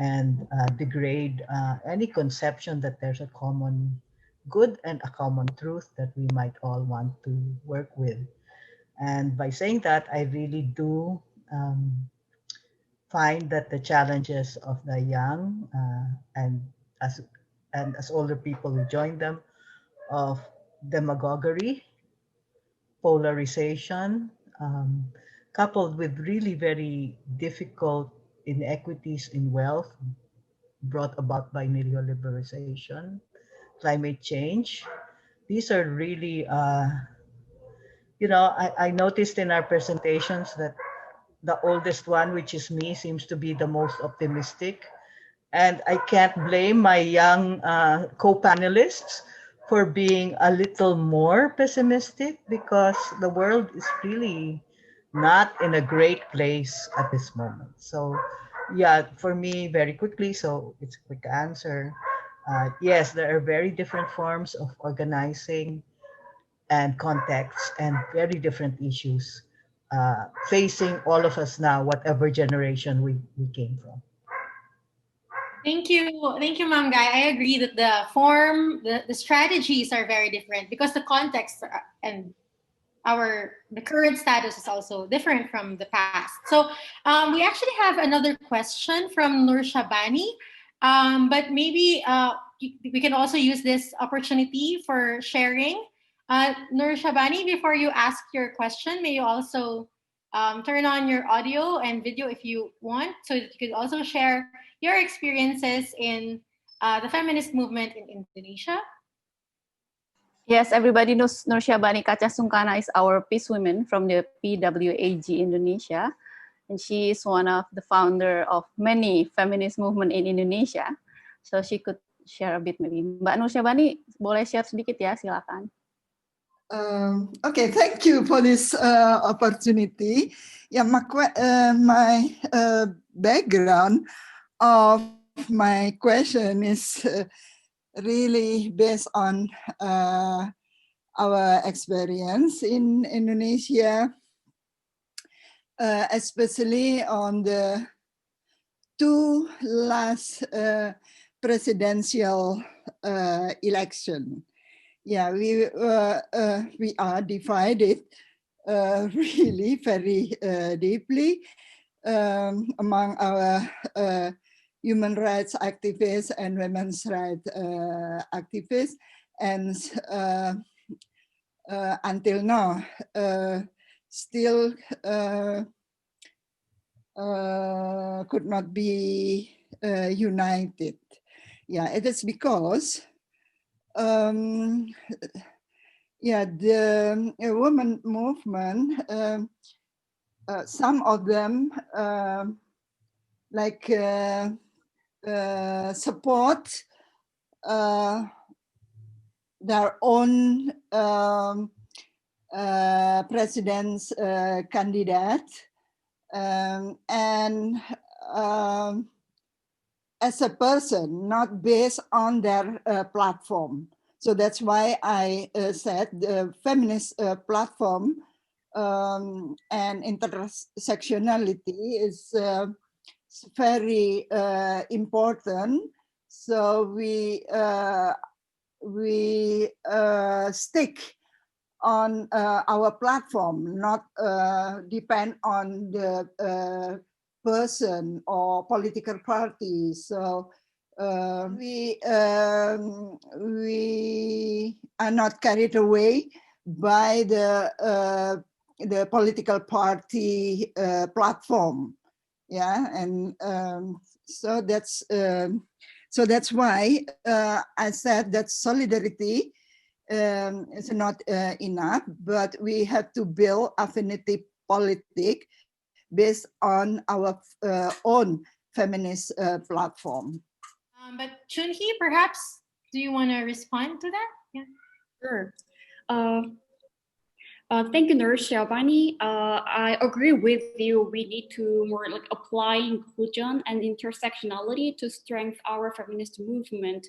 and degrade any conception that there's a common good and a common truth that we might all want to work with. And by saying that, I really do find that the challenges of the young as as older people who join them, of demagoguery, polarization, coupled with really very difficult inequities in wealth brought about by neoliberalization, climate change. These are really, I noticed in our presentations that the oldest one, which is me, seems to be the most optimistic. And I can't blame my young co-panelists for being a little more pessimistic, because the world is really not in a great place at this moment. So yeah, for me, very quickly, so it's a quick answer. Yes, there are very different forms of organizing and contexts and very different issues facing all of us now, whatever generation we came from. Thank you, Ma'am Guy. I agree that the form, the strategies are very different because the context and the current status is also different from the past. So we actually have another question from Nur Shabani, but maybe we can also use this opportunity for sharing. Nur Shabani, before you ask your question, may you also turn on your audio and video if you want, so that you could also share your experiences in the feminist movement in Indonesia. Yes, everybody knows Nur Syabani Kaca Sungkana is our peace woman from the PWAG Indonesia. And she is one of the founder of many feminist movement in Indonesia. So she could share a bit maybe. Mbak Nur Syabani, boleh share sedikit ya, silakan. Okay, thank you for this opportunity. Yeah, my background of my question is really based on our experience in Indonesia, especially on the two last presidential election. Yeah, we are divided really very deeply among our human rights activists and women's rights activists, and until now still could not be united. Yeah, it is because the women movement, some of them support their own president's candidate, and as a person, not based on their platform. So that's why I said the feminist platform and intersectionality is very important. So we stick on our platform, not depend on the person or political party. So we are not carried away by the political party platform, yeah, and so that's why I said that solidarity is not enough, but we have to build affinity politics based on our own feminist platform. But Choon Hee, perhaps, do you want to respond to that? Yeah. Sure. Thank you, Nurse Shabani. I agree with you. We need to more like apply inclusion and intersectionality to strengthen our feminist movement.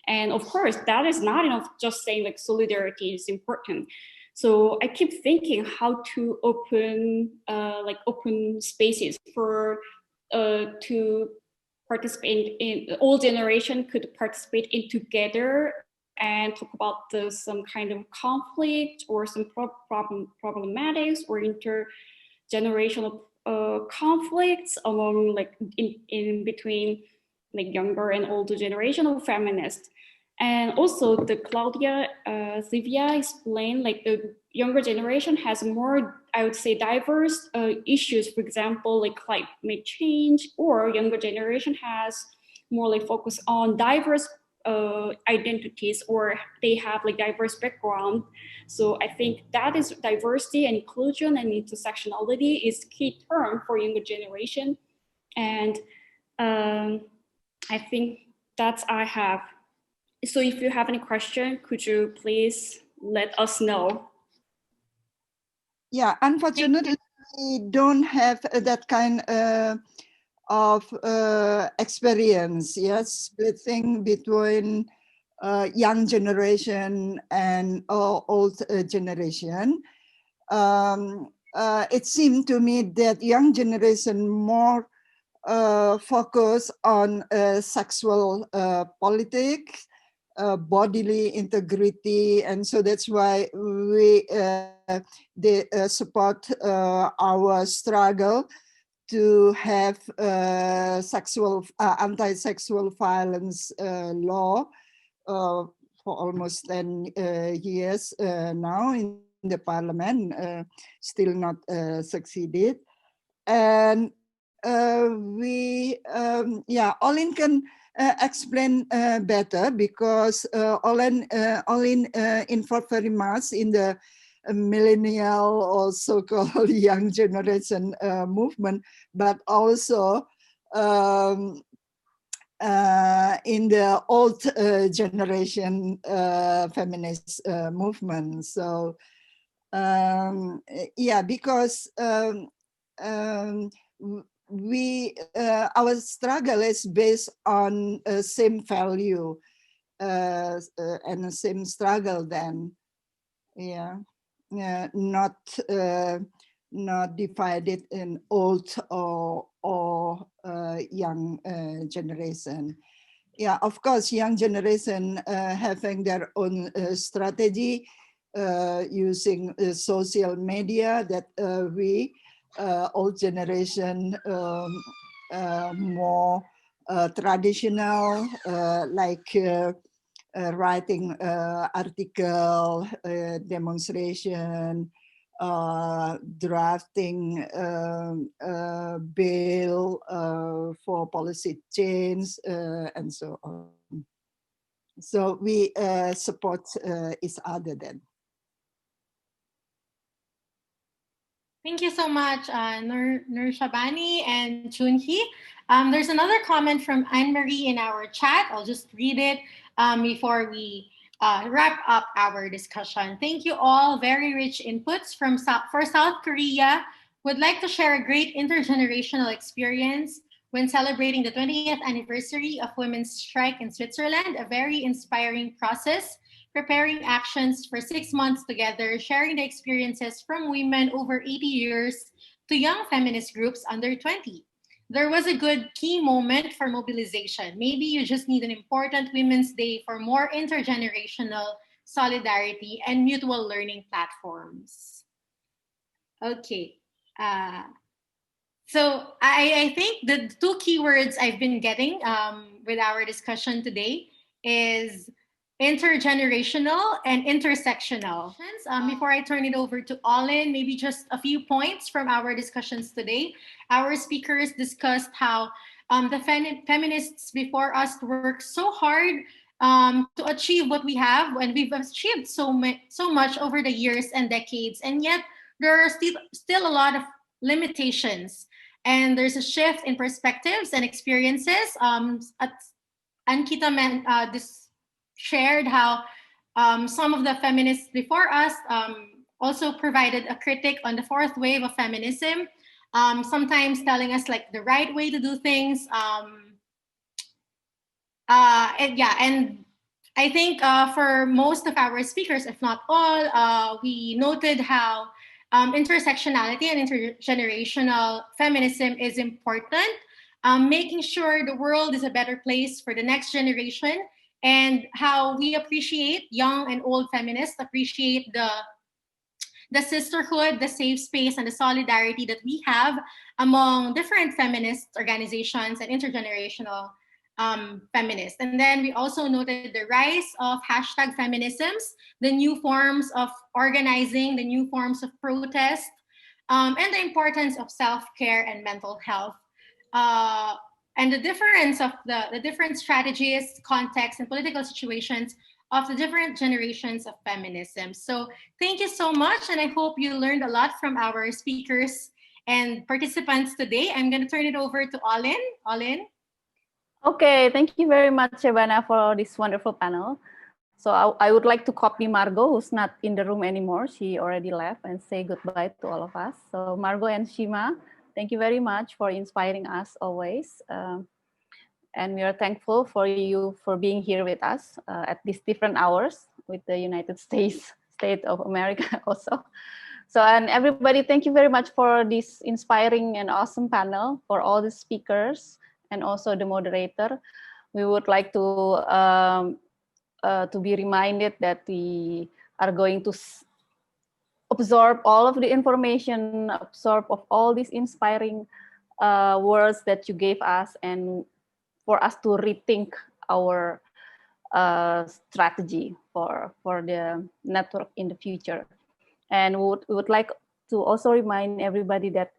And of course, that is not enough just saying like solidarity is important. So I keep thinking how to open spaces for to participate in, all generation could participate in together and talk about some kind of conflict or some problematics or intergenerational conflicts among like in between like younger and older generation of feminists. And also the Sylvia explained like the younger generation has more, I would say, diverse issues, for example, like climate change, or younger generation has more like focus on diverse identities, or they have like diverse background. So I think that is diversity and inclusion and intersectionality is key term for younger generation. And I think that's I have. So if you have any question, could you please let us know? Yeah, unfortunately, we don't have that kind of experience, yes, splitting between young generation and old generation. It seemed to me that young generation more focus on sexual politics, bodily integrity, and so that's why they support our struggle to have anti-sexual violence law for almost 10 years now in the parliament, still not succeeded. And Olin can explain better, because Olin involved very much in the millennial or so-called young generation movement, but also in the old generation feminist movement. So because our struggle is based on same value and the same struggle then, not divided in old or young generation. Yeah, of course, young generation having their own strategy using social media that we old generation more traditional, like writing article, demonstration, drafting bill for policy change, and so on. So we support each other then. Thank you so much, Nur Shabani and Choon Hee. There's another comment from Anne-Marie in our chat. I'll just read it before we wrap up our discussion. Thank you all. Very rich inputs for South Korea. Would like to share a great intergenerational experience when celebrating the 20th anniversary of women's strike in Switzerland. A very inspiring process. Preparing actions for 6 months together, sharing the experiences from women over 80 years to young feminist groups under 20. There was a good key moment for mobilization. Maybe you just need an important Women's Day for more intergenerational solidarity and mutual learning platforms. Okay. So I think the two keywords I've been getting with our discussion today is intergenerational and intersectional. Before I turn it over to Olin, maybe just a few points from our discussions today. Our speakers discussed how the feminists before us worked so hard to achieve what we have, and we've achieved so much over the years and decades, and yet there are still a lot of limitations, and there's a shift in perspectives and experiences. Ankita shared how some of the feminists before us also provided a critic on the fourth wave of feminism, sometimes telling us like the right way to do things. And I think for most of our speakers, if not all, we noted how intersectionality and intergenerational feminism is important, making sure the world is a better place for the next generation, and how we appreciate, young and old feminists appreciate the sisterhood, the safe space, and the solidarity that we have among different feminist organizations and intergenerational feminists. And then we also noted the rise of hashtag feminisms, the new forms of organizing, the new forms of protest, and the importance of self-care and mental health. And the difference of the different strategies, contexts, and political situations of the different generations of feminism. So thank you so much, and I hope you learned a lot from our speakers and participants today. I'm going to turn it over to Olin. Olin? Okay, thank you very much, Shebana, for this wonderful panel. So I would like to copy Margot, who's not in the room anymore. She already left, and say goodbye to all of us. So Margot and Shima, thank you very much for inspiring us always. And we are thankful for you for being here with us at these different hours with the United States of America also. So, and everybody, thank you very much for this inspiring and awesome panel, for all the speakers and also the moderator. We would like to be reminded that we are going to absorb all of the information, absorb of all these inspiring words that you gave us, and for us to rethink our strategy for the network in the future. And we would like to also remind everybody that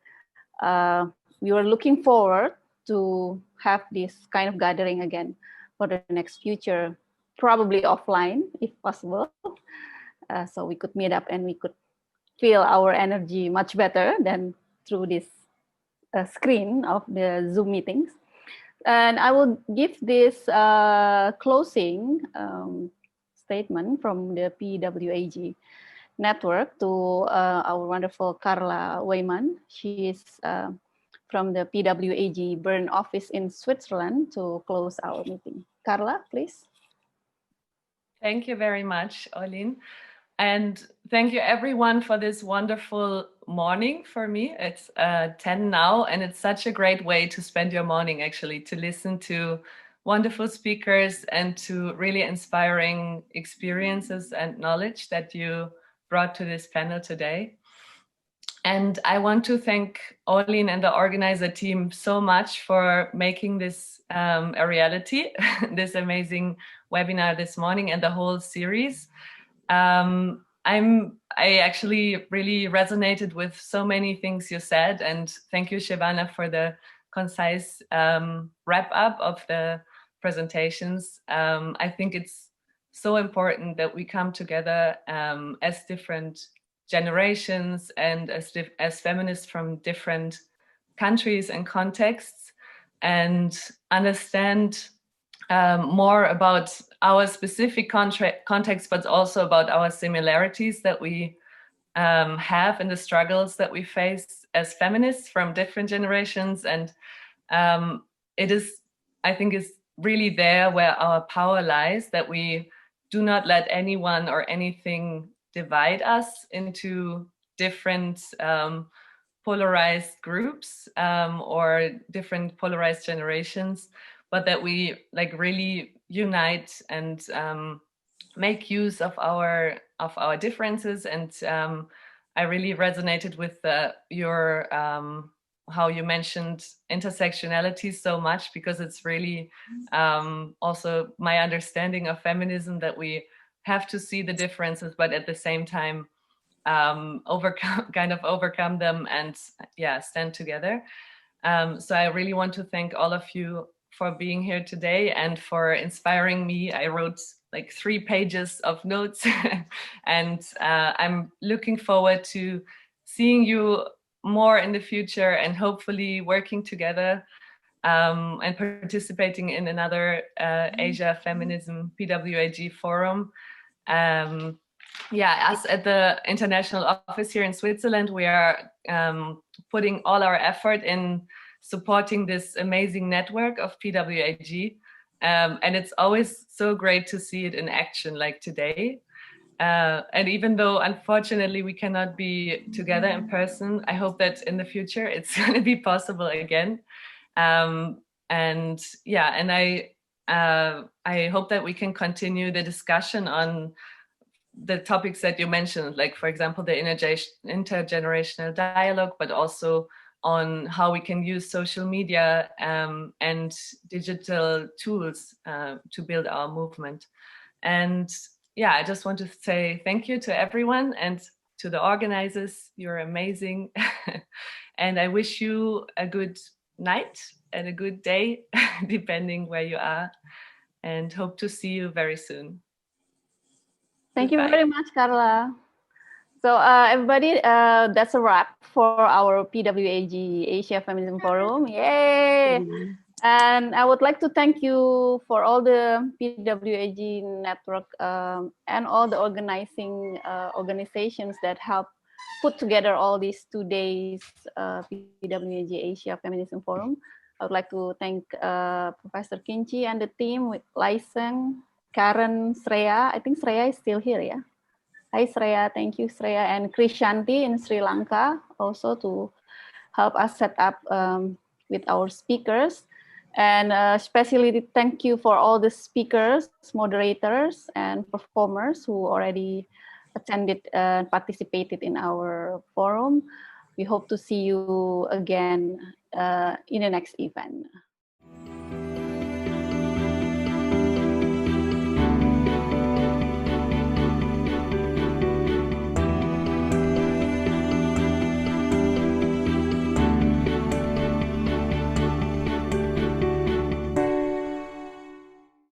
we were looking forward to have this kind of gathering again for the next future, probably offline if possible. So we could meet up and we could feel our energy much better than through this screen of the Zoom meetings. And I will give this closing statement from the PWAG network to our wonderful Carla Weyman. She is from the PWAG Bern office in Switzerland to close our meeting. Carla, please. Thank you very much, Olin. And thank you everyone for this wonderful morning for me. It's 10 now, and it's such a great way to spend your morning, actually, to listen to wonderful speakers and to really inspiring experiences and knowledge that you brought to this panel today. And I want to thank Olin and the organizer team so much for making this a reality, this amazing webinar this morning and the whole series. I actually really resonated with so many things you said, and thank you, Shebana, for the concise wrap up of the presentations. I think it's so important that we come together as different generations and as feminists from different countries and contexts, and understand more about our specific context, but also about our similarities that we have in the struggles that we face as feminists from different generations. And it is, I think, is really there where our power lies, that we do not let anyone or anything divide us into different polarized groups or different polarized generations, but that we like really unite and make use of our differences. And I really resonated with your how you mentioned intersectionality so much, because it's really also my understanding of feminism, that we have to see the differences, but at the same time overcome them and stand together. So I really want to thank all of you for being here today and for inspiring me. I wrote like 3 pages of notes and I'm looking forward to seeing you more in the future and hopefully working together and participating in another Asia Feminism PWAG forum. Us at the international office here in Switzerland, we are putting all our effort in supporting this amazing network of PWAG. And it's always so great to see it in action like today. And even though, unfortunately, we cannot be together in person, I hope that in the future it's going to be possible again. And I hope that we can continue the discussion on the topics that you mentioned, like, for example, the intergenerational dialogue, but also on how we can use social media and digital tools to build our movement. And I just want to say thank you to everyone and to the organizers. You're amazing. And I wish you a good night and a good day, depending where you are, and hope to see you very soon. Thank you very much, Carla. So everybody, that's a wrap for our PWAG Asia Feminism Forum. Yay! And I would like to thank you for all the PWAG network and all the organizing organizations that help put together all these 2 days PWAG Asia Feminism Forum. I would like to thank Professor Kinchi and the team with Laiseng, Karen, Sreya. I think Sreya is still here, yeah? Hi, Sreya. Thank you, Sreya. And Krishanti in Sri Lanka also to help us set up with our speakers. And especially thank you for all the speakers, moderators, and performers who already attended and participated in our forum. We hope to see you again in the next event.